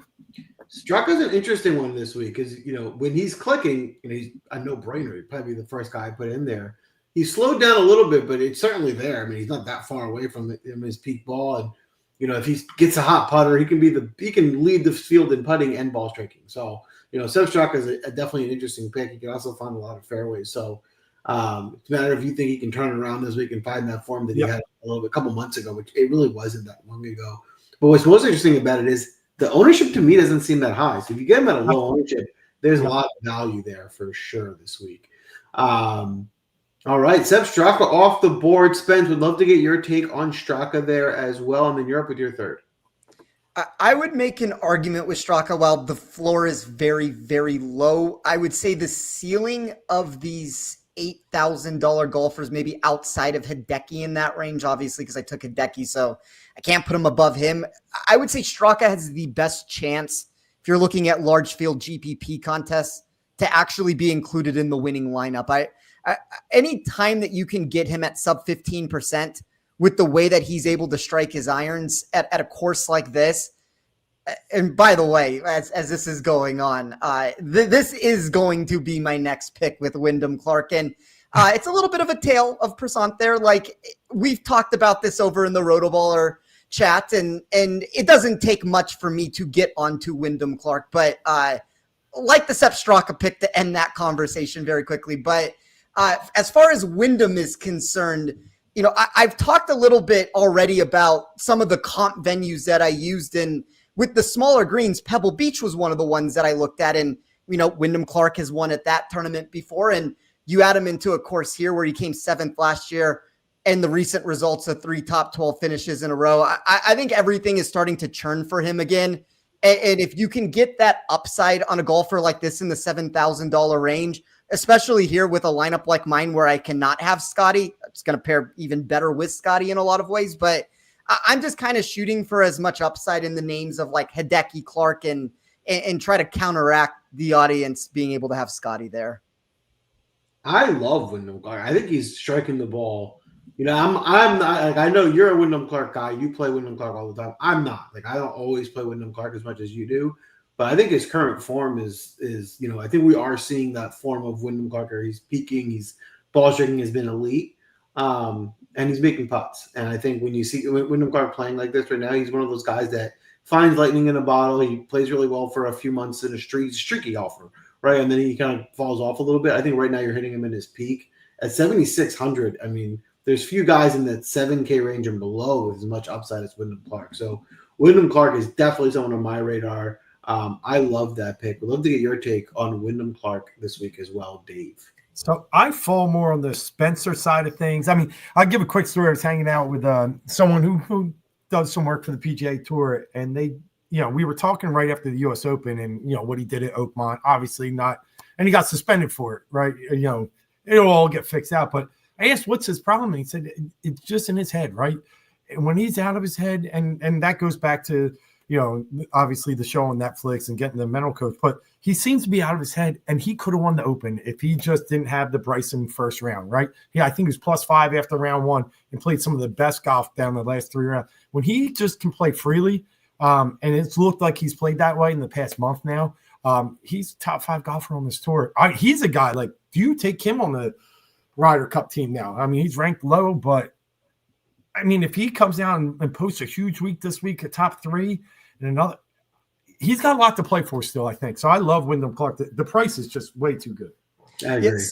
Straka's an interesting one this week because, when he's clicking, he's a no-brainer. He'd probably be the first guy I put in there. He slowed down a little bit, but it's certainly there. I mean, he's not that far away from his peak ball. And, if he gets a hot putter, he can lead the field in putting and ball striking. So, Sepp Straka is definitely an interesting pick. He can also find a lot of fairways. So it's a matter if you think he can turn it around this week and find that form that he had a couple months ago, which it really wasn't that long ago. But what's most interesting about it is the ownership to me doesn't seem that high. So if you get him at a low ownership, there's a lot of value there for sure this week. All right, Seb Straka off the board. Spence, would love to get your take on Straka there as well, and then you're up with your third. I would make an argument with Straka. While the floor is very, very low, I would say the ceiling of these $8,000 golfers, maybe outside of Hideki in that range, obviously, because I took Hideki, so I can't put him above him. I would say Straka has the best chance, if you're looking at large field GPP contests, to actually be included in the winning lineup. Any time that you can get him at sub 15% with the way that he's able to strike his irons at a course like this. And by the way, as this is going on, this is going to be my next pick with Wyndham Clark. And it's a little bit of a tale of Prasant there. Like, we've talked about this over in the Rotoballer chat, and it doesn't take much for me to get onto Wyndham Clark, but like the Sepp Straka pick to end that conversation very quickly. But as far as Wyndham is concerned, you know, I've talked a little bit already about some of the comp venues that I used, and with the smaller greens, Pebble Beach was one of the ones that I looked at. And, you know, Wyndham Clark has won at that tournament before, and you add him into a course here where he came 7th last year, and the recent results of 3 top 12 finishes in a row. I think everything is starting to churn for him again. And if you can get that upside on a golfer like this in the $7,000 range, especially here with a lineup like mine where I cannot have Scotty, it's going to pair even better with Scotty in a lot of ways. But I'm just kind of shooting for as much upside in the names of like Hideki, Clark, and try to counteract the audience being able to have Scotty there. I love Wyndham Clark. I think he's striking the ball. You know, I'm not like, I know you're a Wyndham Clark guy. You play Wyndham Clark all the time. I'm not. Like, I don't always play Wyndham Clark as much as you do. But I think his current form is you know, I think we are seeing that form of Wyndham Clark. He's peaking. He's ball striking has been elite, and he's making putts. And I think when you see Wyndham Clark playing like this right now, he's one of those guys that finds lightning in a bottle. He plays really well for a few months in a streaky golfer, right? And then he kind of falls off a little bit. I think right now you're hitting him in his peak at 7,600. I mean, there's few guys in that 7K range and below with as much upside as Wyndham Clark. So Wyndham Clark is definitely someone on my radar. I love that pick. We'd love to get your take on Wyndham Clark this week as well, Dave. So I fall more on the Spencer side of things. I mean, I'll give a quick story. I was hanging out with someone who does some work for the PGA Tour, and they, you know, we were talking right after the U.S. Open and, you know, what he did at Oakmont, obviously not, and he got suspended for it, right? You know, it'll all get fixed out. But I asked, what's his problem? And he said, it's just in his head, right? And when he's out of his head, and that goes back to, you know, obviously the show on Netflix and getting the mental coach, but he seems to be out of his head, and he could have won the Open if he just didn't have the Bryson first round, right? Yeah, I think he was +5 after round 1 and played some of the best golf down the last 3 rounds. When he just can play freely, and it's looked like he's played that way in the past month now, he's top 5 golfer on this tour. He's a guy, like, do you take him on the Ryder Cup team now? I mean, he's ranked low, but I mean, if he comes down and posts a huge week this week at top 3 and another, he's got a lot to play for still, I think. So I love Wyndham Clark. The price is just way too good. I agree.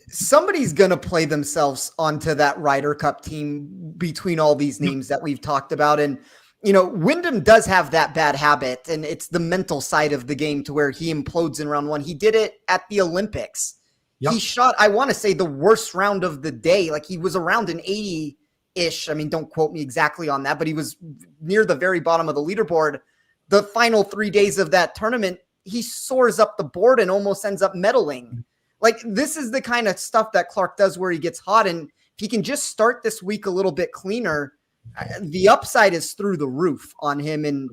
Somebody's going to play themselves onto that Ryder Cup team between all these names that we've talked about. And, you know, Wyndham does have that bad habit, and it's the mental side of the game to where he implodes in round 1. He did it at the Olympics. Yep. He shot, I want to say, the worst round of the day. Like, he was around an 80-ish. I mean, don't quote me exactly on that, but he was near the very bottom of the leaderboard. The final 3 days of that tournament, he soars up the board and almost ends up medaling. Like, this is the kind of stuff that Clark does where he gets hot. And if he can just start this week a little bit cleaner, the upside is through the roof on him. And,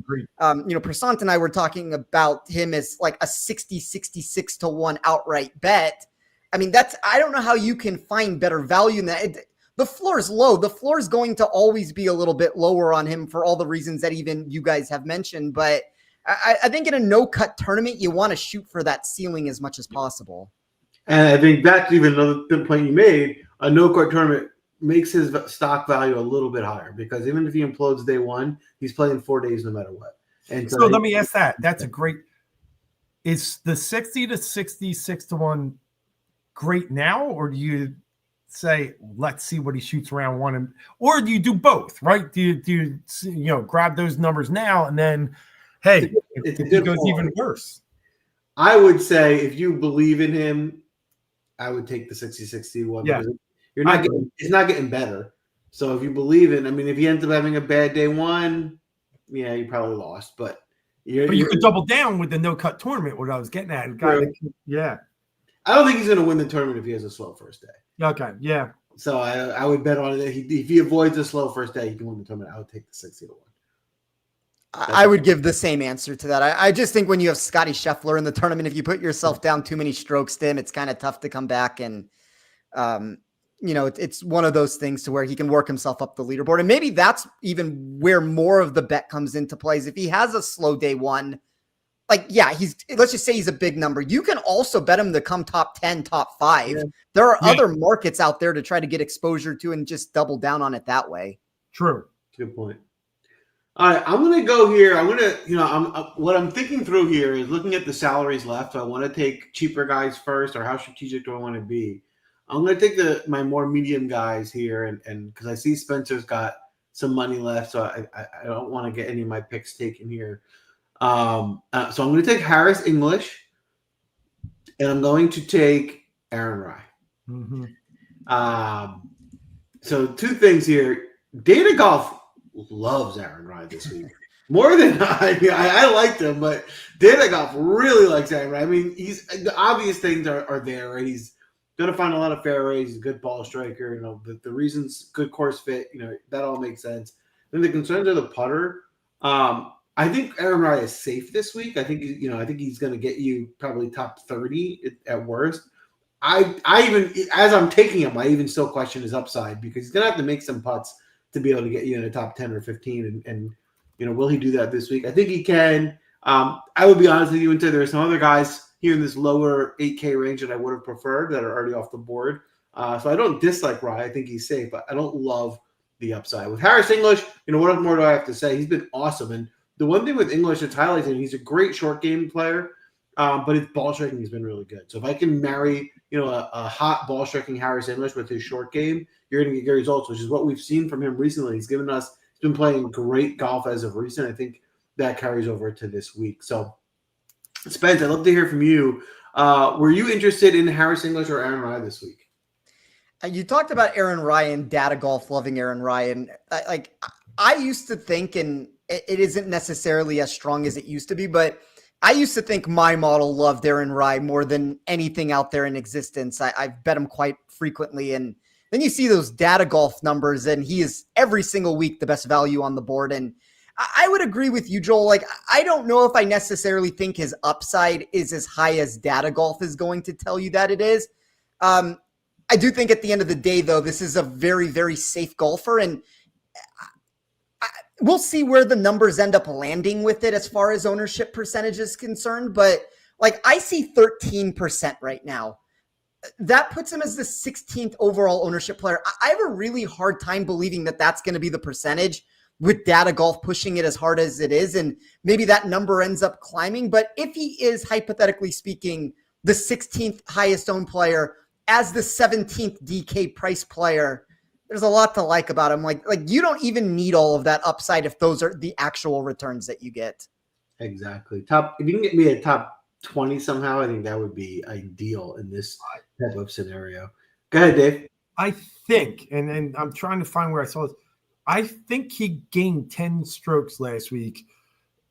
you know, Prasant and I were talking about him as like a 66 to 1 outright bet. I mean, I don't know how you can find better value in that. The floor is low. The floor is going to always be a little bit lower on him for all the reasons that even you guys have mentioned. But I think in a no-cut tournament, you want to shoot for that ceiling as much as possible. And I think back to even another point you made, a no-cut tournament makes his stock value a little bit higher because even if he implodes day 1, he's playing 4 days no matter what. And so let me ask that. That's a great – is the 60 to 66 to 1 great now, or do you – say, let's see what he shoots round 1, or do you do both, right? Do you grab those numbers now and then Hey, It's if a he good goes form. even worse. I would say if you believe in him, I would take the 60-60 one. Yeah, Because it's not getting better. So if you believe in, I mean, if he ends up having a bad day one, yeah, you probably lost. But you could double down with the no cut tournament. What I was getting at, yeah. I don't think he's going to win the tournament if he has a slow first day. Okay, yeah. So I would bet on it. If he avoids a slow first day, he can win the tournament. I would take the 60-1. I would give the same answer to that. I just think when you have Scotty Scheffler in the tournament, if you put yourself down too many strokes to him, it's kind of tough to come back. And, it's one of those things to where he can work himself up the leaderboard. And maybe that's even where more of the bet comes into plays. If he has a slow day one, let's just say he's a big number. You can also bet him to come top 10, top 5. Yeah. There are other markets out there to try to get exposure to and just double down on it that way. True. Good point. All right, I'm going to go here. I'm going to, what I'm thinking through here is looking at the salaries left. So I want to take cheaper guys first, or how strategic do I want to be? I'm going to take my more medium guys here, and because I see Spencer's got some money left, so I don't want to get any of my picks taken here. So I'm going to take Harris English, and I'm going to take Aaron Rai. Mm-hmm. So two things here. Data Golf loves Aaron Rai this week. More than I liked him, but Data Golf really likes Aaron Rai. I mean, the obvious things are there, right? He's going to find a lot of fairways. He's a good ball striker. The reasons, good course fit, that all makes sense. Then the concerns are the putter. I think Aaron Rai is safe this week. I think he's going to get you probably top 30 at worst. I even, as I'm taking him, I even still question his upside because he's going to have to make some putts to be able to get you in the top 10 or 15. And will he do that this week? I think he can. I would be honest with you and say there are some other guys here in this lower 8K range that I would have preferred that are already off the board. So I don't dislike Rai. I think he's safe, but I don't love the upside. With Harris English, what more do I have to say? He's been awesome. And the one thing with English that's highlighted, he's a great short game player, but his ball striking has been really good. So if I can marry, a hot ball striking Harris English with his short game, you're going to get good results, which is what we've seen from him recently. He's been playing great golf as of recent. I think that carries over to this week. So, Spence, I'd love to hear from you. Were you interested in Harris English or Aaron Rai this week? You talked about Aaron Rai and Data Golf loving Aaron Rai. And I used to think, and it isn't necessarily as strong as it used to be, but I used to think my model loved Aaron Rai more than anything out there in existence. I've bet him quite frequently. And then you see those Data Golf numbers, and he is every single week the best value on the board. And I would agree with you, Joel. I don't know if I necessarily think his upside is as high as Data Golf is going to tell you that it is. I do think at the end of the day, though, this is a very, very safe golfer. And we'll see where the numbers end up landing with it as far as ownership percentage is concerned. But I see 13% right now. That puts him as the 16th overall ownership player. I have a really hard time believing that that's going to be the percentage with Data Golf pushing it as hard as it is. And maybe that number ends up climbing. But if he is, hypothetically speaking, the 16th highest owned player as the 17th DK price player, there's a lot to like about him. You don't even need all of that upside if those are the actual returns that you get. Exactly. If you can get me a top 20 somehow, I think that would be ideal in this type of scenario. Go ahead, Dave. I think, and I'm trying to find where I saw this. I think he gained 10 strokes last week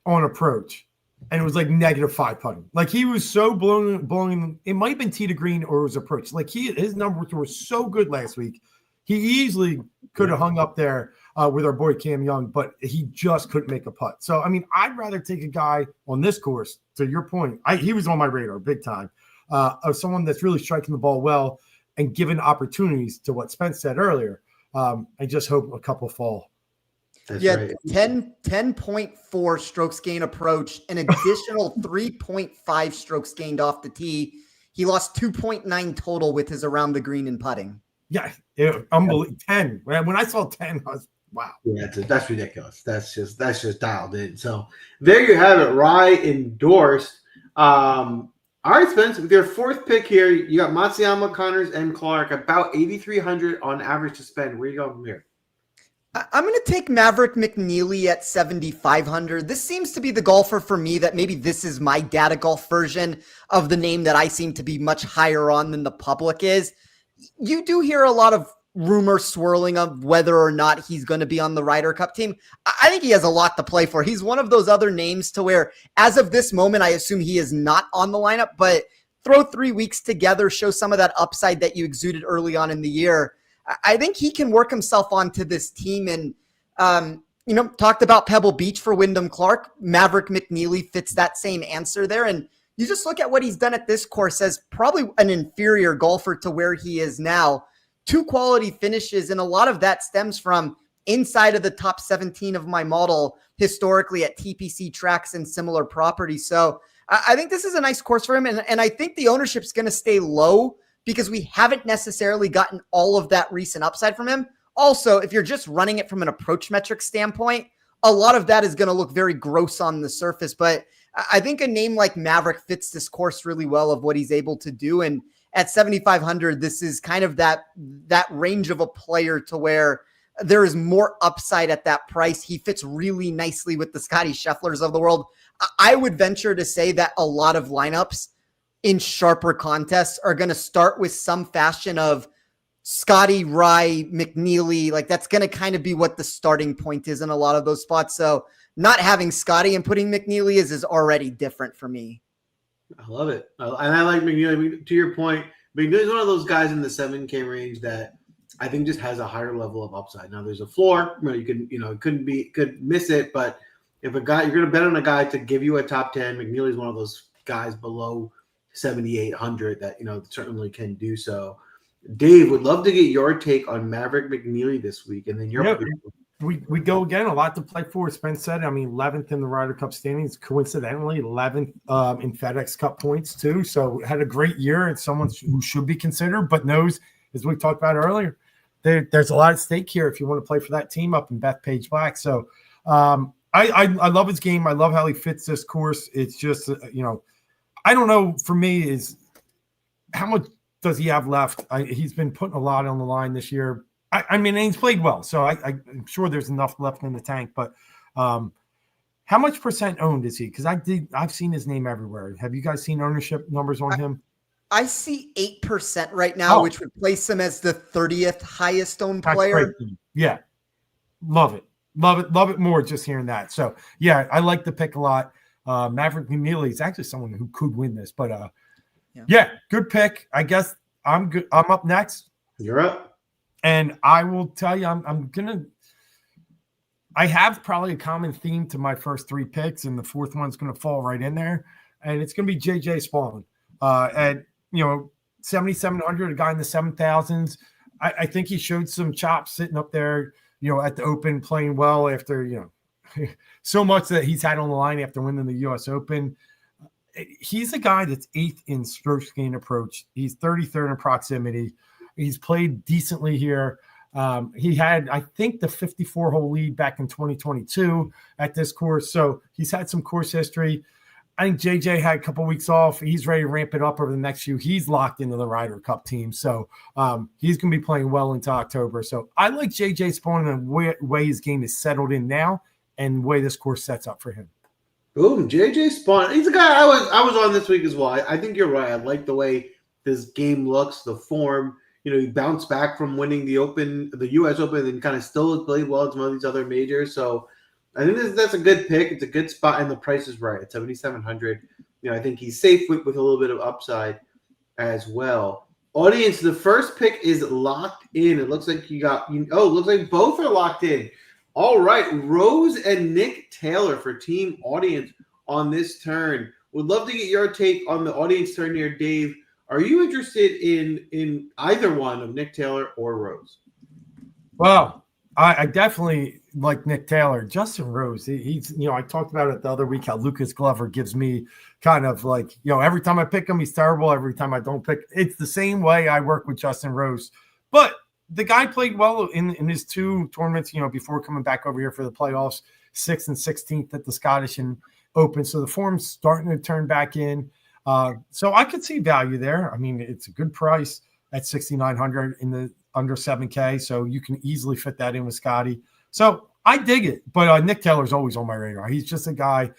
on approach, and it was -5 putting. He was so blowing. It might have been tee to green or it was approach. His numbers were so good last week. He easily could have hung up there with our boy Cam Young, but he just couldn't make a putt. So, I'd rather take a guy on this course, to your point. He was on my radar big time, of someone that's really striking the ball well and given opportunities to what Spence said earlier. I just hope a couple fall. That's right. right. 10.4 strokes gained approach, an additional 3.5 strokes gained off the tee. He lost 2.9 total with his around the green and putting. Yeah, unbelievable. 10. When I saw 10, I was wow. Yeah, that's ridiculous. That's just dialed in. So there you have it. Rai endorsed. All right, Spence, with your fourth pick here, you got Matsuyama, Connors, and Clark, about 8,300 on average to spend. Where are you going from here? I'm going to take Maverick McNeely at 7,500. This seems to be the golfer for me that maybe this is my data golf version of the name that I seem to be much higher on than the public is. You do hear a lot of rumors swirling of whether or not he's going to be on the Ryder Cup team. I think he has a lot to play for. He's one of those other names to where, as of this moment, I assume he is not on the lineup, but throw 3 weeks together, show some of that upside that you exuded early on in the year. I think he can work himself onto this team. And, talked about Pebble Beach for Wyndham Clark. Maverick McNeely fits that same answer there. And you just look at what he's done at this course as probably an inferior golfer to where he is now. 2 quality finishes, and a lot of that stems from inside of the top 17 of my model historically at TPC tracks and similar properties. So I think this is a nice course for him. And I think the ownership's going to stay low because we haven't necessarily gotten all of that recent upside from him. Also, if you're just running it from an approach metric standpoint, a lot of that is going to look very gross on the surface. But I think a name like Maverick fits this course really well of what he's able to do. And at 7,500, this is kind of that range of a player to where there is more upside at that price. He fits really nicely with the Scotty Schefflers of the world. I would venture to say that a lot of lineups in sharper contests are going to start with some fashion of Scotty, Rye, McNeely. Like that's going to kind of be what the starting point is in a lot of those spots. So not having Scotty and putting McNeely is already different for me. I love it. And I like McNeely. To your point, McNeely's one of those guys in the 7K range that I think just has a higher level of upside. Now there's a floor. Could miss it, but if a guy, you're going to bet on a guy to give you a top 10, McNeely's one of those guys below 7,800 that, certainly can do so. Dave, would love to get your take on Maverick McNeely this week. And then we go again, a lot to play for. Spence said, 11th in the Ryder Cup standings, coincidentally 11th in FedEx Cup points too. So had a great year. It's someone who should be considered, but knows, as we talked about earlier, there's a lot at stake here if you want to play for that team up in Bethpage Black. So I love his game. I love how he fits this course. It's just, I don't know, for me, is how much does he have left? He's been putting a lot on the line this year. And he's played well, so I'm sure there's enough left in the tank. But how much percent owned is he? Because I've seen his name everywhere. Have you guys seen ownership numbers on him? I see 8% right now, which would place him as the 30th highest owned player. Great. Yeah, love it more just hearing that. So yeah, I like the pick a lot. Maverick McNeely is actually someone who could win this, but yeah, good pick. I guess I'm good. I'm up next. You're up. And I will tell you, I have probably a common theme to my first 3 picks, and the fourth one's going to fall right in there. And it's going to be JJ Spawn at 7,700, a guy in the 7,000s. I think he showed some chops sitting up there, at the Open, playing well after, so much that he's had on the line after winning the U.S. Open. He's a guy that's 8th in strokes gained approach. He's 33rd in proximity. He's played decently here. He had, I think, the 54-hole lead back in 2022 at this course. So he's had some course history. I think JJ had a couple of weeks off. He's ready to ramp it up over the next few. He's locked into the Ryder Cup team. So he's going to be playing well into October. So I like JJ Spawn and the way his game is settled in now and the way this course sets up for him. Boom, JJ Spawn. He's a guy I was on this week as well. I think you're right. I like the way this game looks, the form. He bounced back from winning the U.S. Open, and kind of still played well at some of these other majors. So I think that's a good pick. It's a good spot, and the price is right at 7,700. I think he's safe with a little bit of upside as well. Audience, the first pick is locked in. It looks like it looks like both are locked in. All right, Rose and Nick Taylor for team audience on this turn. Would love to get your take on the audience turn here, Dave. Are you interested in either one of Nick Taylor or Rose? Well, I definitely like Nick Taylor. Justin Rose, he's, I talked about it the other week, how Lucas Glover gives me kind of like, every time I pick him, he's terrible. Every time I don't pick, it's the same way I work with Justin Rose. But the guy played well in his 2 tournaments, before coming back over here for the playoffs, 6th and 16th at the Scottish and Open. So the form's starting to turn back in. So I could see value there. It's a good price at 6,900 in the under 7K. So you can easily fit that in with Scotty. So I dig it, but Nick Taylor's always on my radar. He's just a guy.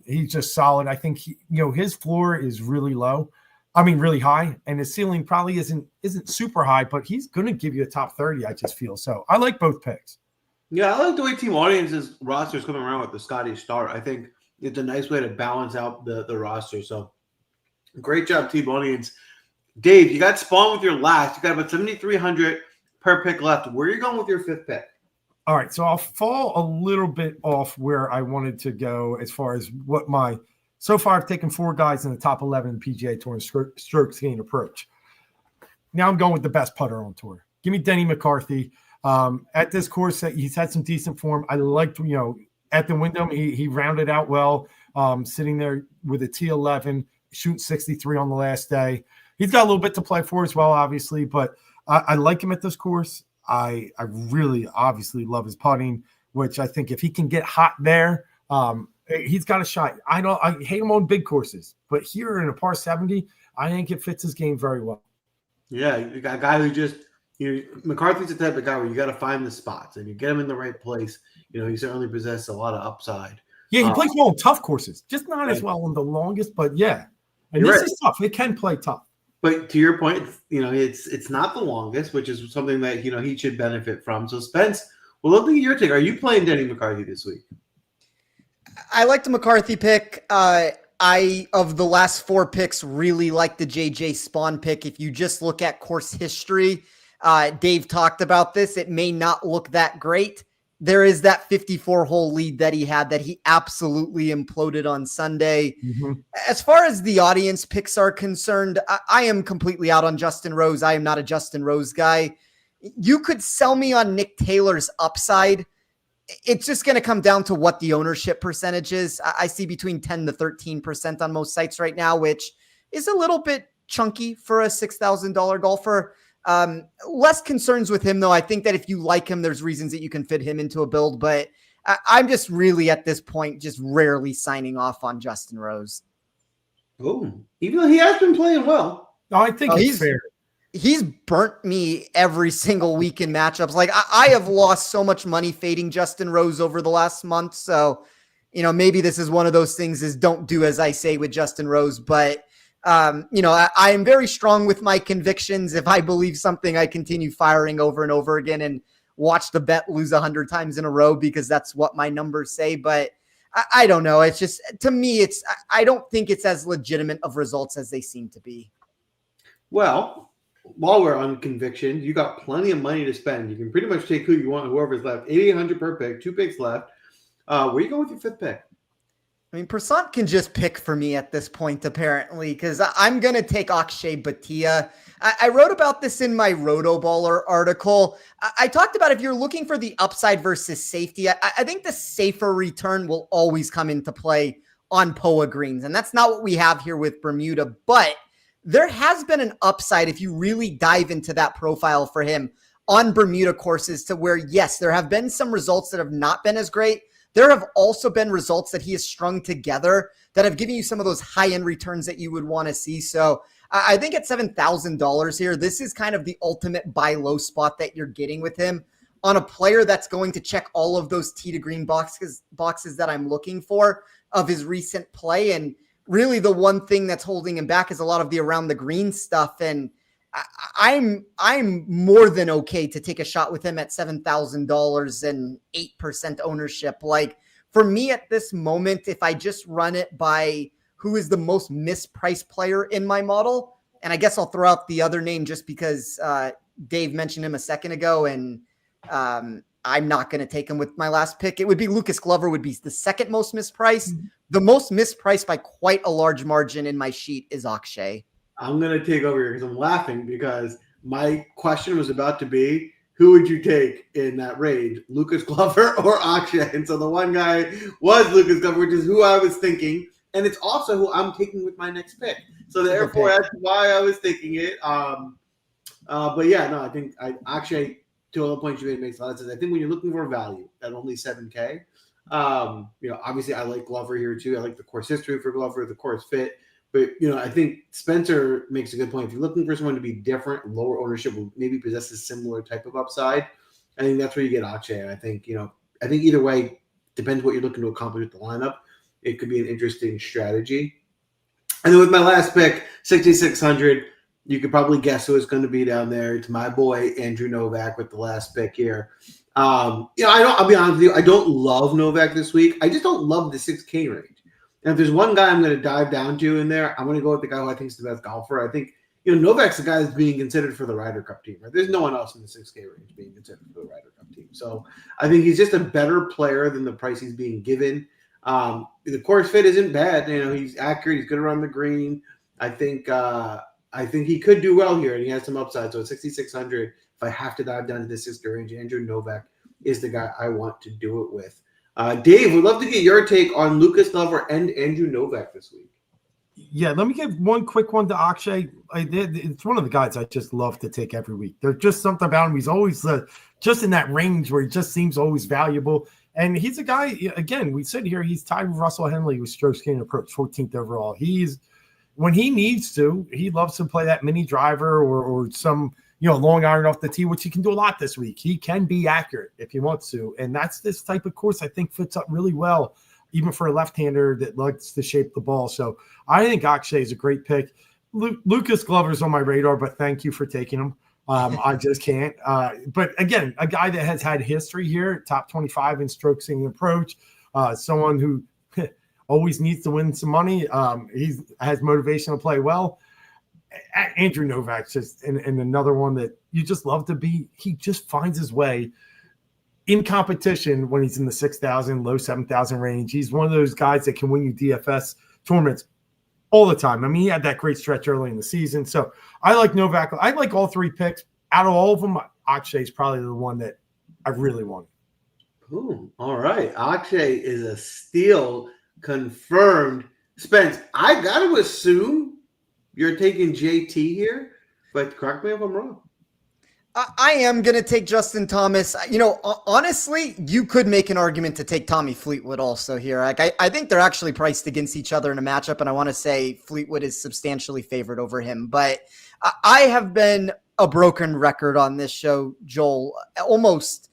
He's just solid. I think his floor is really low. I mean, really high, and his ceiling probably isn't super high, but he's going to give you a top 30. I just feel so. I like both picks. Yeah, I like the way Team Audience's roster is coming around with the Scotty start. I think it's a nice way to balance out the roster. So great job, Team Audience. Dave, you got Spawn with your last. You got about 7,300 per pick left. Where are you going with your fifth pick? All right, so I'll fall a little bit off where I wanted to go as far as what so far I've taken 4 guys in the top 11 in the PGA Tour and strokes gained approach. Now I'm going with the best putter on tour. Give me Denny McCarthy. At this course, he's had some decent form. I liked, at the Wyndham, he rounded out well, sitting there with a T11, shooting 63 on the last day. He's got a little bit to play for as well, obviously, but I like him at this course. I really obviously love his putting, which I think if he can get hot there, he's got a shot. I hate him on big courses, but here in a par 70, I think it fits his game very well. Yeah, you got a guy who just McCarthy's the type of guy where you got to find the spots and you get him in the right place. He certainly possesses a lot of upside. Yeah, he plays well on tough courses, just not as well on the longest, but yeah. And this is tough. It can play tough. But to your point, it's not the longest, which is something that he should benefit from. So Spence, well, look at your take. Are you playing Denny McCarthy this week? I like the McCarthy pick. Of the last 4 picks, really like the JJ Spawn pick. If you just look at course history, Dave talked about this. It may not look that great. There is that 54-hole lead that he had that he absolutely imploded on Sunday. Mm-hmm. As far as the audience picks are concerned, I am completely out on Justin Rose. I am not a Justin Rose guy. You could sell me on Nick Taylor's upside. It's just going to come down to what the ownership percentage is. I see between 10 to 13% on most sites right now, which is a little bit chunky for a $6,000 golfer. Less concerns with him, though. I think that if you like him, there's reasons that you can fit him into a build, but I'm just really at this point just rarely signing off on Justin Rose. Oh, even though he has been playing well. No, I think he's fair. He's burnt me every single week in matchups. Like I have lost so much money fading Justin Rose over the last month. So, maybe this is one of those things is don't do as I say with Justin Rose, but I am very strong with my convictions. If I believe something, I continue firing over and over again and watch the bet lose 100 times in a row because that's what my numbers say. But I don't know. It's just, to me, I don't think it's as legitimate of results as they seem to be. Well, while we're on conviction, you got plenty of money to spend. You can pretty much take who you want, whoever's left. 8,800 per pick, 2 picks left. Where you go with your 5th pick? I mean, Prasant can just pick for me at this point, apparently, because I'm going to take Akshay Bhatia. I wrote about this in my Rotoballer article. I talked about if you're looking for the upside versus safety, I think the safer return will always come into play on POA greens, and that's not what we have here with Bermuda, but there has been an upside if you really dive into that profile for him on Bermuda courses to where, yes, there have been some results that have not been as great. There have also been results that he has strung together that have given you some of those high-end returns that you would want to see. So I think at $7,000 here, this is kind of the ultimate buy low spot that you're getting with him on a player that's going to check all of those tee to green boxes that I'm looking for of his recent play. And really the one thing that's holding him back is a lot of the around the green stuff. And I'm more than okay to take a shot with him at $7,000 and 8% ownership. Like for me at this moment, if I just run it by who is the most mispriced player in my model, and I guess I'll throw out the other name just because Dave mentioned him a second ago, and I'm not going to take him with my last pick. It would be Lucas Glover would be the second most mispriced. Mm-hmm. The most mispriced by quite a large margin in my sheet is Akshay. I'm going to take over here because I'm laughing because my question was about to be, who would you take in that range, Lucas Glover or Akshay? And so the one guy was Lucas Glover, which is who I was thinking. And it's also who I'm taking with my next pick. So therefore, that's why I was thinking it. But yeah, no, I think Akshay, to all the points you made, makes a lot of sense. I think when you're looking for value at only $7K, obviously I like Glover here too. I like the course history for Glover, the course fit. But, I think Spencer makes a good point. If you're looking for someone to be different, lower ownership, will maybe possess a similar type of upside, I think that's where you get Akshay. I think either way, depends what you're looking to accomplish with the lineup. It could be an interesting strategy. And then with my last pick, 6,600, you could probably guess who it's going to be down there. It's my boy Andrew Novak with the last pick here. I'll be honest with you, I don't love Novak this week. I just don't love the 6K range. And if there's one guy I'm going to dive down to in there, I'm going to go with the guy who I think is the best golfer. I think Novak's the guy that's being considered for the Ryder Cup team. Right? There's no one else in the 6K range being considered for the Ryder Cup team. So I think he's just a better player than the price he's being given. The course fit isn't bad. He's accurate. He's good around the green. I think he could do well here, and he has some upside. So at 6,600, if I have to dive down to the 6K range, Andrew Novak is the guy I want to do it with. Dave, we'd love to get your take on Lucas Glover and Andrew Novak this week. Yeah, let me give one quick one to Akshay. It's one of the guys I just love to take every week. There's just something about him. He's always just in that range where he just seems always valuable. And he's a guy, again, we said here, he's tied with Russell Henley with strokes gained approach, 14th overall. When he needs to, he loves to play that mini driver or some long iron off the tee, which he can do a lot this week. He can be accurate if he wants to. And that's this type of course I think fits up really well, even for a left-hander that likes to shape the ball. So I think Akshay is a great pick. Lucas Glover's on my radar, but thank you for taking him. I just can't. But again, a guy that has had history here, top 25 in strokes and approach, someone who always needs to win some money. He has motivation to play well. Andrew Novak's just and another one that you just love to be. He just finds his way in competition when he's in the 6,000, low 7,000 range. He's one of those guys that can win you DFS tournaments all the time. I mean, he had that great stretch early in the season. So I like Novak. I like all three picks. Out of all of them, Akshay is probably the one that I really want. Ooh, all right. Akshay is a steal confirmed. Spence, I got to assume you're taking JT here, but correct me if I'm wrong. I am going to take Justin Thomas. Honestly, you could make an argument to take Tommy Fleetwood also here. I think they're actually priced against each other in a matchup, and I want to say Fleetwood is substantially favored over him. But I have been a broken record on this show, Joel, almost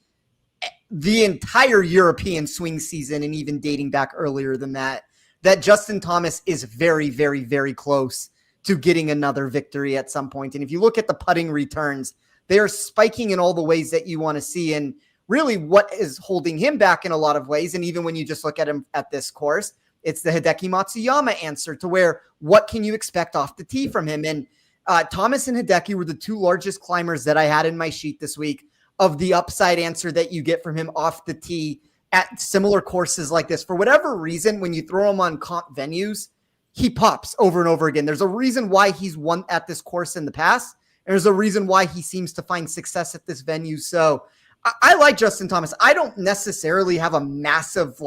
the entire European swing season and even dating back earlier than that Justin Thomas is very, very, very close to getting another victory at some point. And if you look at the putting returns, they are spiking in all the ways that you want to see. And really what is holding him back in a lot of ways, and even when you just look at him at this course, it's the Hideki Matsuyama answer to where what can you expect off the tee from him? And Thomas and Hideki were the two largest climbers that I had in my sheet this week of the upside answer that you get from him off the tee at similar courses like this. For whatever reason, when you throw him on comp venues, he pops over and over again. There's a reason why he's won at this course in the past. And there's a reason why he seems to find success at this venue. So I like Justin Thomas. I don't necessarily have a massive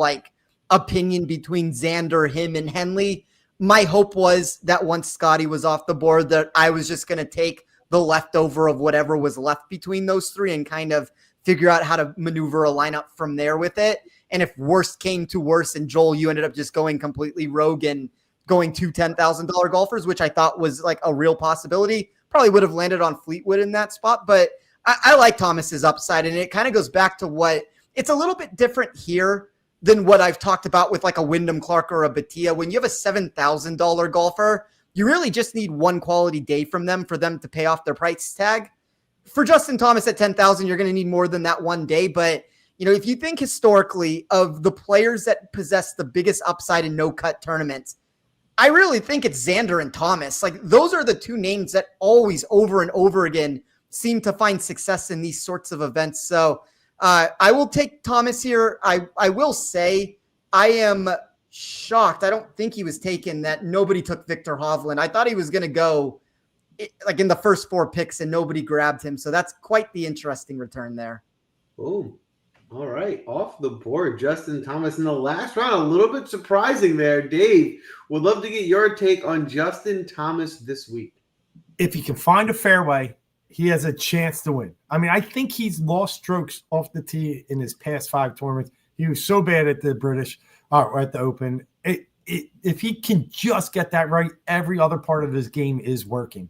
opinion between Xander, him, and Henley. My hope was that once Scotty was off the board, that I was just going to take the leftover of whatever was left between those three and kind of figure out how to maneuver a lineup from there with it. And if worst came to worse, and Joel, you ended up just going completely rogue and going to $10,000 golfers, which I thought was a real possibility, probably would have landed on Fleetwood in that spot. But I like Thomas's upside, and it kind of goes back to what it's a little bit different here than what I've talked about with a Wyndham Clark or a Batia. When you have a $7,000 golfer, you really just need one quality day from them for them to pay off their price tag. For Justin Thomas at 10,000, you're going to need more than that one day. But, if you think historically of the players that possess the biggest upside in no-cut tournaments, I really think it's Xander and Thomas. Those are the two names that always over and over again seem to find success in these sorts of events. So I will take Thomas here. I will say I am shocked. I don't think he was taken that nobody took Victor Hovland. I thought he was going to go in the first four picks and nobody grabbed him. So that's quite the interesting return there. Oh, all right. Off the board, Justin Thomas in the last round. A little bit surprising there. Dave, would love to get your take on Justin Thomas this week. If he can find a fairway, he has a chance to win. I mean, I think he's lost strokes off the tee in his past 5 tournaments. He was so bad at the British or at the Open. If he can just get that right, every other part of his game is working.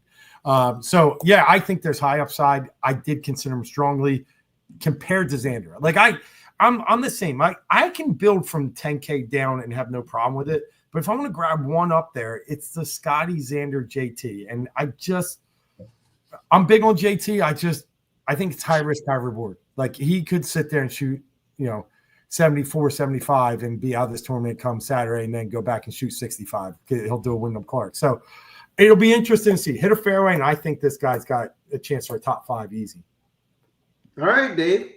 So, yeah, I think there's high upside. I did consider him strongly. compared to Xander. Like I'm the same. I can build from 10K down and have no problem with it. But if I'm going to grab one up there, it's the Scotty Xander JT. And I'm big on JT. I think it's high risk, high reward. Like he could sit there and shoot, 74, 75 and be out of this tournament come Saturday and then go back and shoot 65. He'll do a Wyndham Clark. So it'll be interesting to see. Hit a fairway, and I think this guy's got a chance for a top 5 easy. All right, Dave.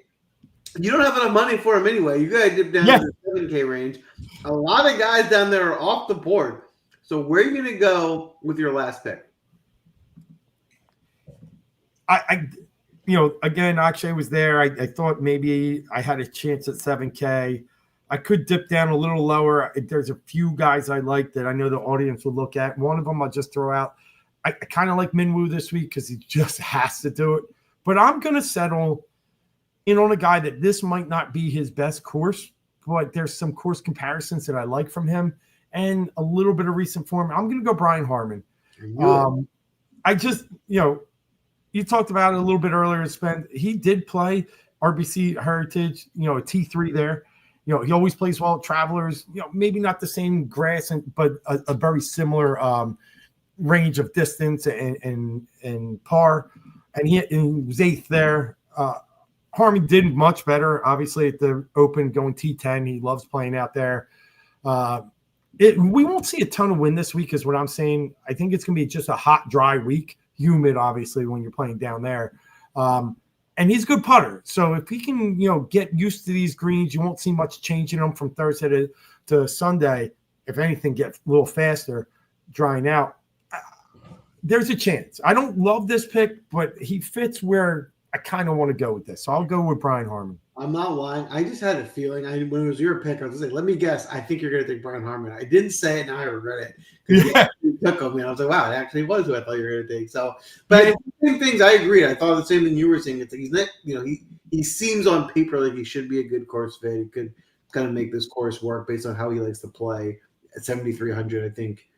You don't have enough money for him anyway. You got to dip down to the 7K range. A lot of guys down there are off the board. So where are you going to go with your last pick? Again, Akshay was there. I thought maybe I had a chance at 7K. I could dip down a little lower. There's a few guys I like that I know the audience will look at. One of them I'll just throw out. I kind of like Minwoo this week because he just has to do it. But I'm going to settle in on a guy that this might not be his best course, but there's some course comparisons that I like from him and a little bit of recent form. I'm going to go Brian Harman. I just, you talked about it a little bit earlier, Spence. He did play RBC Heritage, a T3 there. He always plays well at Travelers. Maybe not the same grass, but a very similar range of distance and par. And he was 8th there. Harmon did much better, obviously, at the Open going T10. He loves playing out there. We won't see a ton of wind this week is what I'm saying. I think it's going to be just a hot, dry week. Humid, obviously, when you're playing down there. And he's a good putter. So if he can, get used to these greens, you won't see much change in them from Thursday to Sunday. If anything, get a little faster, drying out. There's a chance. I don't love this pick, but he fits where I kind of want to go with this. So I'll go with Brian Harman. I'm not lying. I just had a feeling. When it was your pick, I was like, let me guess. I think you're going to take Brian Harman. I didn't say it, and I regret it. Yeah. You took him, and I was like, wow, it actually was who I thought you were going to take. So, but same things. I agree. I thought the same thing you were saying. It's like he's not, he seems on paper like he should be a good course fit. He could kind of make this course work based on how he likes to play at 7,300. I think,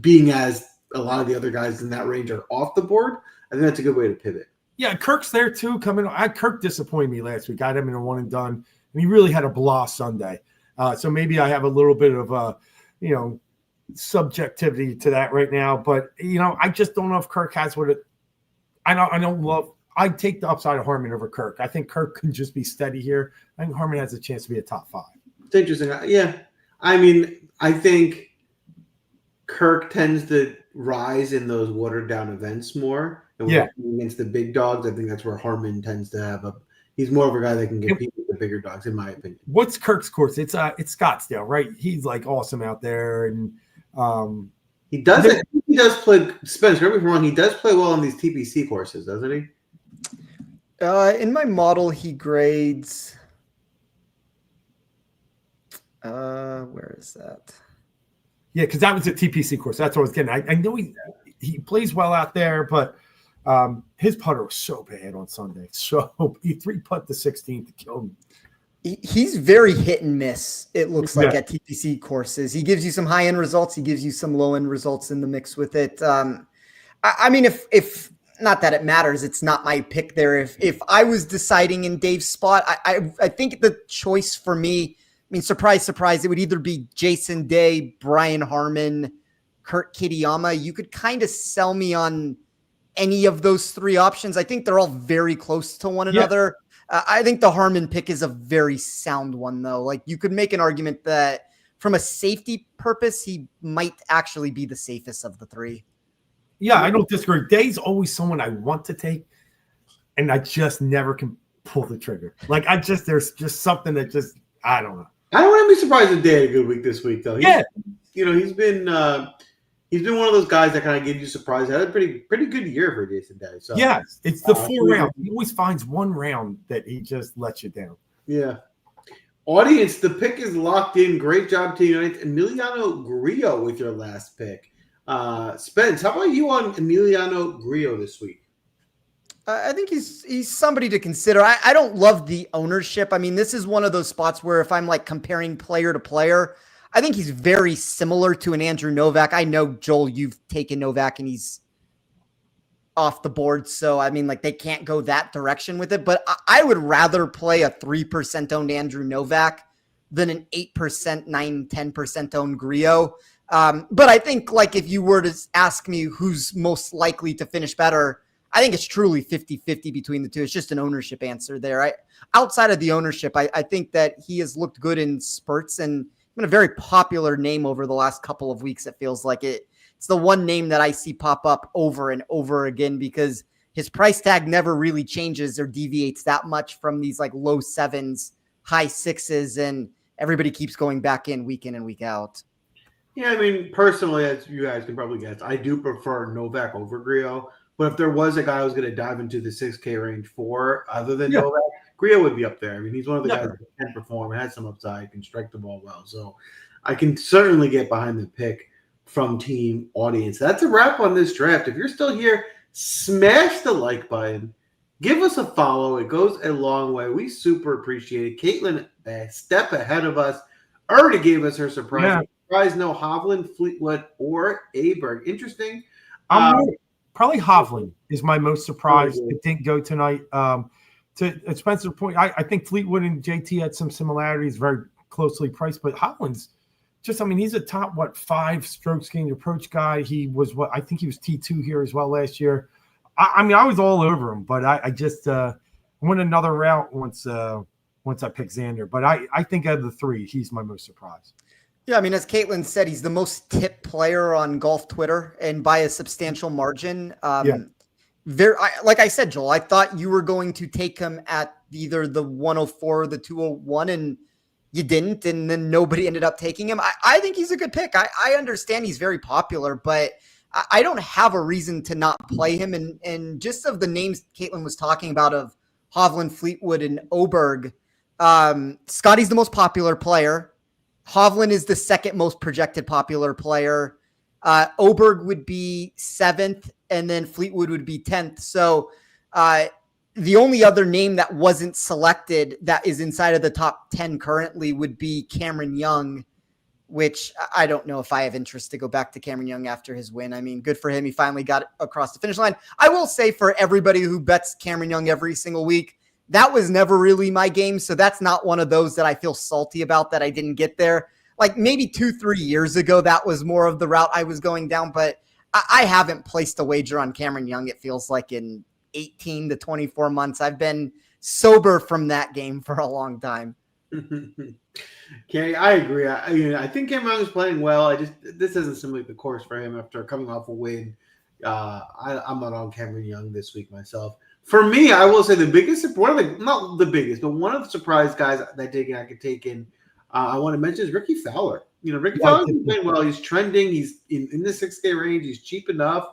being as a lot of the other guys in that range are off the board, I think that's a good way to pivot. Yeah, Kirk's there too. Kirk disappointed me last week. I had him in a one and done, and he really had a blah Sunday. So maybe I have a little bit of subjectivity to that right now. But I just don't know if Kirk has what it. I don't love. I take the upside of Harman over Kirk. I think Kirk can just be steady here. I think Harman has a chance to be a top 5. It's interesting. Yeah, I mean, I think Kirk tends to rise in those watered down events more. And against the big dogs, I think that's where Harman tends to have he's more of a guy that can compete with the bigger dogs, in my opinion. What's Kirk's course? It's Scottsdale, right? He's like awesome out there, and he does it. He does play. Spence, correct me if I'm wrong. He does play well on these TPC courses, doesn't he? In my model, he grades. Where is that? Yeah, because that was a TPC course. That's what I was getting. I know he plays well out there, but his putter was so bad on Sunday. So he 3-putt the 16th to kill him. He's very hit and miss, it looks like, at TPC courses. He gives you some high-end results. He gives you some low-end results in the mix with it. I mean, if not that it matters, it's not my pick there. If I was deciding in Dave's spot, I think the choice for me, I mean, surprise, surprise, it would either be Jason Day, Brian Harman, Kurt Kitayama. You could kind of sell me on any of those 3 options. I think they're all very close to one another. I think the Harman pick is a very sound one, though. Like, you could make an argument that from a safety purpose, he might actually be the safest of the 3. Yeah, I don't disagree. Day's always someone I want to take, and I just never can pull the trigger. Like, there's just something that just, I don't know. I don't want to be surprised if Day had a good week this week, though. He's been one of those guys that kind of gives you surprise. Had a pretty good year for Jason Day. So yes, it's the 4 rounds. He always finds one round that he just lets you down. Yeah. Audience, the pick is locked in. Great job to United. Emiliano Grillo with your last pick. Spence, how about you on Emiliano Grillo this week? I think he's somebody to consider. I don't love the ownership. I mean, this is one of those spots where if I'm like comparing player to player, I think he's very similar to an Andrew Novak. I know, Joel, you've taken Novak and he's off the board. So, I mean, like they can't go that direction with it, but I would rather play a 3% owned Andrew Novak than an 8%, 9, 10% owned Griot. But I think like if you were to ask me who's most likely to finish better, I think it's truly 50-50 between the two. It's just an ownership answer there. Outside of the ownership, I think that he has looked good in spurts and been a very popular name over the last couple of weeks. It feels like it's the one name that I see pop up over and over again because his price tag never really changes or deviates that much from these like low 7s, high 6s, and everybody keeps going back in and week out. Yeah, I mean, personally, as you guys can probably guess, I do prefer Novak over Griot. But if there was a guy I was going to dive into the 6K range for, other than Novak, Griot would be up there. I mean, he's one of the guys that can perform, has some upside, can strike the ball well. So I can certainly get behind the pick from team audience. That's a wrap on this draft. If you're still here, smash the like button. Give us a follow. It goes a long way. We super appreciate it. Caitlin, a step ahead of us, already gave us her surprise. Yeah. Surprise, no Hovland, Fleetwood, or Aberg. Interesting. Probably Hovland is my most surprised it didn't go tonight. To Spencer's point, I think Fleetwood and JT had some similarities, very closely priced, but Hovland's just, I mean, he's a top, 5 strokes gained approach guy. He was I think he was T2 here as well last year. I mean, I was all over him, but I just went another route once I picked Xander. But I think out of the 3, he's my most surprised. Yeah, I mean, as Caitlin said, he's the most tipped player on golf Twitter and by a substantial margin. Like I said, Joel, I thought you were going to take him at either the 104 or the 201, and you didn't, and then nobody ended up taking him. I think he's a good pick. I understand he's very popular, but I don't have a reason to not play him. And just of the names Caitlin was talking about of Hovland, Fleetwood, and Oberg, Scotty's the most popular player. Hovland is the second most projected popular player. Oberg would be 7th, and then Fleetwood would be 10th. So the only other name that wasn't selected that is inside of the top 10 currently would be Cameron Young, which I don't know if I have interest to go back to Cameron Young after his win. I mean, good for him. He finally got across the finish line. I will say for everybody who bets Cameron Young every single week, that was never really my game. So that's not one of those that I feel salty about that I didn't get there. Like maybe 2-3 years ago, that was more of the route I was going down, but I haven't placed a wager on Cameron Young. It feels like in 18 to 24 months. I've been sober from that game for a long time. Okay, I agree. I think Cameron Young is playing well. This isn't simply the course for him after coming off a win. I'm not on Cameron Young this week myself. For me, I will say the biggest, not the biggest, but one of the surprise guys that I could take in, I want to mention is Ricky Fowler. Ricky Fowler's been playing well. He's trending. He's in the 6K range. He's cheap enough.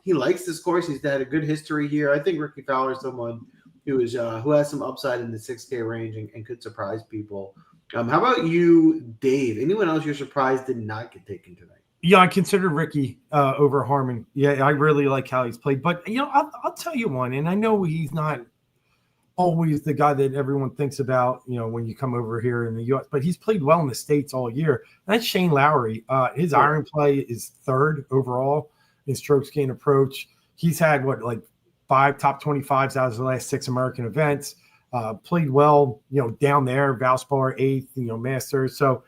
He likes this course. He's had a good history here. I think Ricky Fowler is someone who has some upside in the 6K range and could surprise people. How about you, Dave? Anyone else you're surprised did not get taken tonight? Yeah, I consider Ricky over Harman. Yeah, I really like how he's played. But, I'll tell you one, and I know he's not always the guy that everyone thinks about, when you come over here in the U.S., but he's played well in the States all year. And that's Shane Lowry. His iron play is 3rd overall in strokes gained approach. He's had, 5 top 25s out of the last 6 American events. Played well, down there, Valspar 8th, Masters. So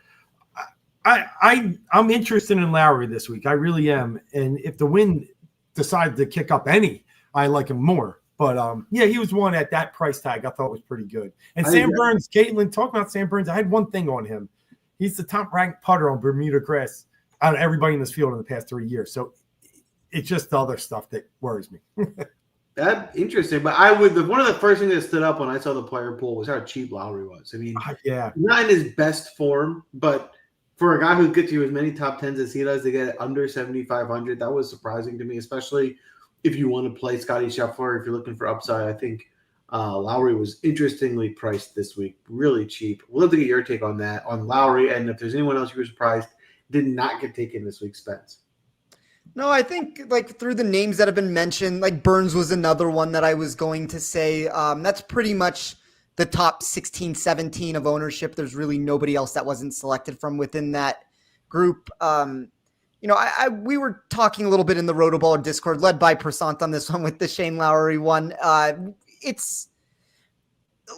I'm interested in Lowry this week. I really am. And if the wind decides to kick up any, I like him more. But he was one at that price tag I thought was pretty good. And Sam Burns, Caitlin, talk about Sam Burns. I had one thing on him. He's the top ranked putter on Bermuda grass out of everybody in this field in the past 3 years. So it's just the other stuff that worries me. That's interesting, but one of the first things that stood up when I saw the player pool was how cheap Lowry was. I mean, not in his best form, but for a guy who gets you as many top 10s as he does to get it under 7,500, that was surprising to me, especially if you want to play Scotty Scheffler. If you're looking for upside, I think Lowry was interestingly priced this week, really cheap. We'll have to get your take on that, on Lowry, and if there's anyone else you were surprised did not get taken this week, Spence. No, I think through the names that have been mentioned, Burns was another one that I was going to say. That's pretty much the top 16, 17 of ownership. There's really nobody else that wasn't selected from within that group. we were talking a little bit in the Rotoball Discord, led by Prasant on this one with the Shane Lowry one. It's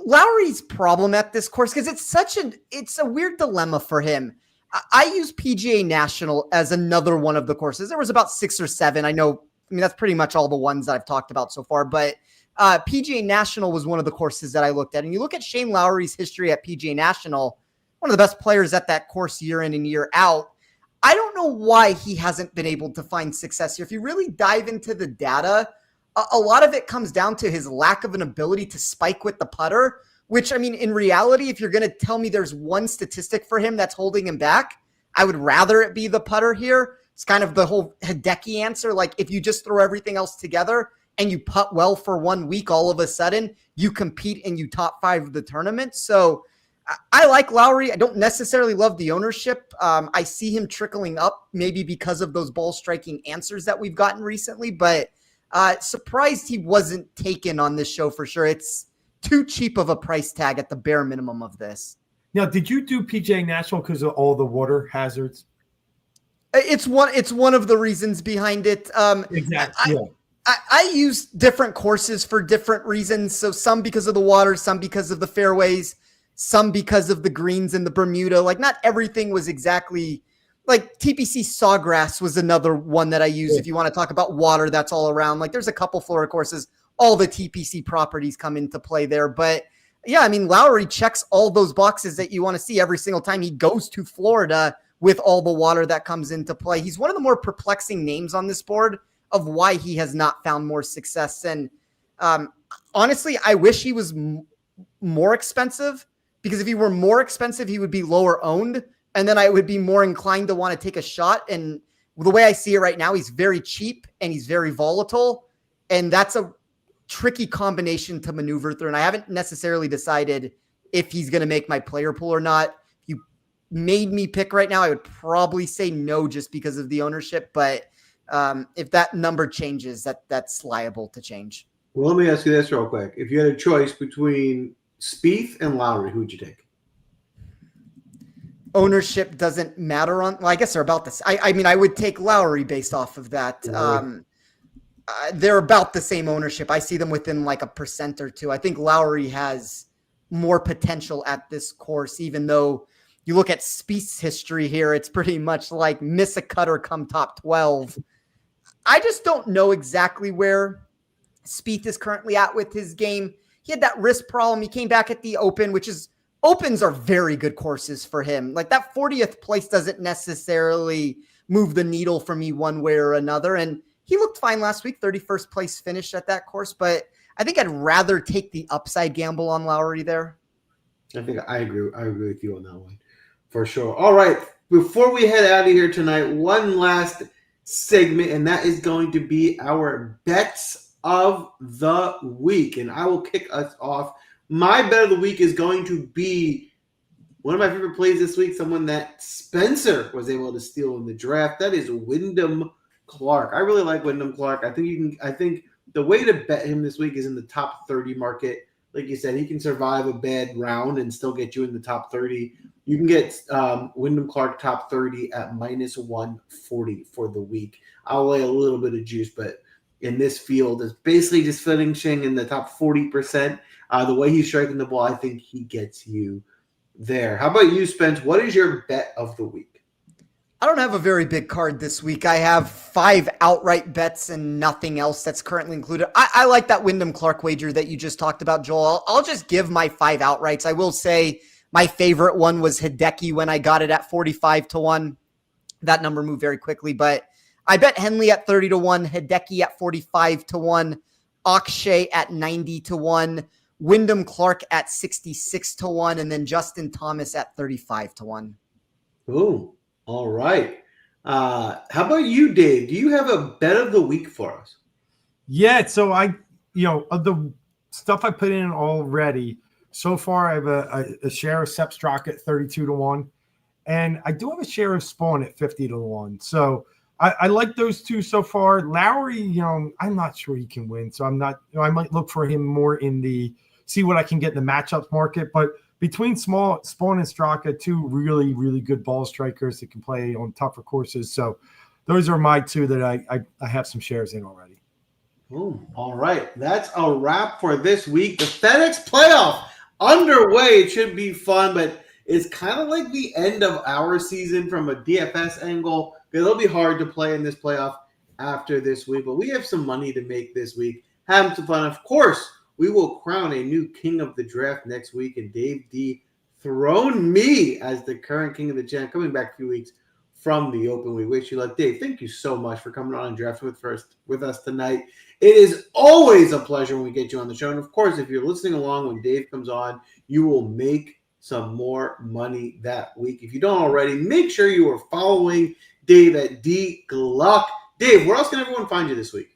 Lowry's problem at this course because it's a weird dilemma for him. I use PGA National as another one of the courses. There was about 6 or 7. I mean, that's pretty much all the ones that I've talked about so far, but PGA National was one of the courses that I looked at. And you look at Shane Lowry's history at PGA National, one of the best players at that course year in and year out. I don't know why he hasn't been able to find success here. If you really dive into the data, a lot of it comes down to his lack of an ability to spike with the putter, which, I mean, in reality, if you're going to tell me there's one statistic for him that's holding him back, I would rather it be the putter here. It's kind of the whole Hideki answer. Like, if you just throw everything else together and you putt well for 1 week, all of a sudden you compete and you top 5 of the tournament. So I like Lowry. I don't necessarily love the ownership. I see him trickling up maybe because of those ball striking answers that we've gotten recently, but surprised he wasn't taken on this show for sure. It's too cheap of a price tag at the bare minimum of this. Now, did you do PGA National because of all the water hazards? It's one of the reasons behind it. Exactly. I use different courses for different reasons. So some because of the water, some because of the fairways, some because of the greens in the Bermuda. Like, not everything was exactly like TPC Sawgrass was another one that I use. Yeah. If you want to talk about water, that's all around. Like, there's a couple Florida courses, all the TPC properties come into play there. But yeah, I mean, Lowry checks all those boxes that you want to see every single time he goes to Florida with all the water that comes into play. He's one of the more perplexing names on this board of why he has not found more success. And honestly, I wish he was more expensive, because if he were more expensive, he would be lower owned. And then I would be more inclined to want to take a shot. And the way I see it right now, he's very cheap and he's very volatile. And that's a tricky combination to maneuver through. And I haven't necessarily decided if he's going to make my player pool or not. If you made me pick right now, I would probably say no, just because of the ownership. But if that number changes, that's liable to change. Well, let me ask you this real quick. If you had a choice between Spieth and Lowry, who would you take? Ownership doesn't matter on. Well, I guess they're about this. I mean, I would take Lowry based off of that. They're about the same ownership. I see them within like 1% or 2. I think Lowry has more potential at this course, even though you look at Spieth's history here, it's pretty much like miss a cutter come top 12. I just don't know exactly where Spieth is currently at with his game. He had that wrist problem. He came back at the Open, which is, Opens are very good courses for him. Like, that 40th place doesn't necessarily move the needle for me one way or another. And he looked fine last week, 31st place finish at that course, but I think I'd rather take the upside gamble on Lowry there. I think I agree. I agree with you on that one for sure. All right. Before we head out of here tonight, one last segment, and that is going to be our bets of the week. And I will kick us off. My bet of the week is going to be one of my favorite plays this week, someone that Spencer was able to steal in the draft. That is Wyndham Clark. I really like Wyndham Clark. I think the way to bet him this week is in the top 30 market. Like you said, he can survive a bad round and still get you in the top 30. You can get Wyndham Clark top 30 at minus 140 for the week. I'll lay a little bit of juice, but in this field, it's basically just finishing in the top 40%. The way he's striking the ball, I think he gets you there. How about you, Spence? What is your bet of the week? I don't have a very big card this week. I have 5 outright bets and nothing else that's currently included. I like that Wyndham Clark wager that you just talked about, Joel. I'll just give my 5 outrights. I will say my favorite one was Hideki when I got it at 45-1. That number moved very quickly, but I bet Henley at 30-1, Hideki at 45-1, Akshay at 90-1, Wyndham Clark at 66-1, and then Justin Thomas at 35-1. Ooh. All right. How about you, Dave? Do you have a bet of the week for us? Yeah. So of the stuff I put in already, so far I have a share of Sepstrock at 32-1, and I do have a share of Spawn at 50-1. So I like those two so far. Lowry, I'm not sure he can win, so I'm not. I might look for him more see what I can get in the matchups market, but. Between Spawn and Straka, 2 really, really good ball strikers that can play on tougher courses. So those are my two that I have some shares in already. Boom. All right. That's a wrap for this week. The FedEx playoff underway. It should be fun, but it's kind of like the end of our season from a DFS angle. It'll be hard to play in this playoff after this week, but we have some money to make this week. Have some fun. Of course, we will crown a new king of the draft next week, and Dave D thrown me as the current king of the channel, coming back a few weeks from the Open. We wish you luck. Dave, thank you so much for coming on and drafting with us tonight. It is always a pleasure when we get you on the show. And of course, if you're listening along when Dave comes on, you will make some more money that week. If you don't already, make sure you are following Dave at D Gloeck. Dave, where else can everyone find you this week?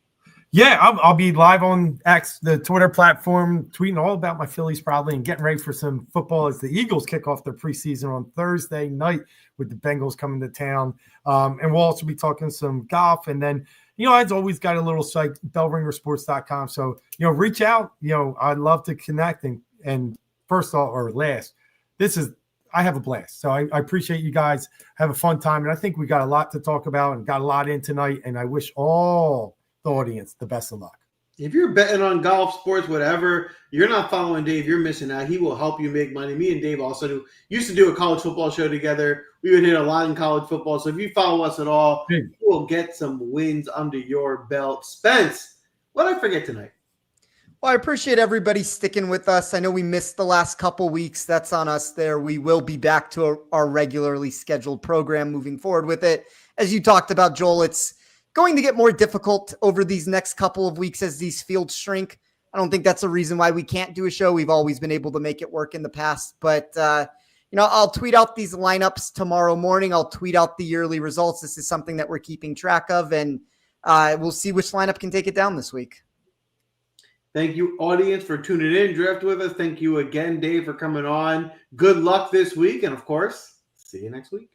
Yeah, I'll be live on X, the Twitter platform, tweeting all about my Phillies probably and getting ready for some football as the Eagles kick off their preseason on Thursday night with the Bengals coming to town. And we'll also be talking some golf. And then, I've always got a little site, bellringersports.com. So, reach out. I'd love to connect. And first off, or last, I have a blast. So I appreciate you guys. Have a fun time. And I think we got a lot to talk about and got a lot in tonight. And I wish all the audience the best of luck. If you're betting on golf, sports, whatever, you're not following Dave, you're missing out. He will help you make money. Me and Dave also used to do a college football show together. We would hit a lot in college football. So if you follow us at all, you will get some wins under your belt. Spence, what did I forget tonight? Well, I appreciate everybody sticking with us. I know we missed the last couple weeks. That's on us there. We will be back to our regularly scheduled program moving forward with it. As you talked about, Joel, it's going to get more difficult over these next couple of weeks as these fields shrink. I don't think that's a reason why we can't do a show. We've always been able to make it work in the past, but I'll tweet out these lineups tomorrow morning. I'll tweet out the yearly results. This is something that we're keeping track of, and we'll see which lineup can take it down this week. Thank you, audience, for tuning in. Draft with us. Thank you again, Dave, for coming on. Good luck this week. And of course, see you next week.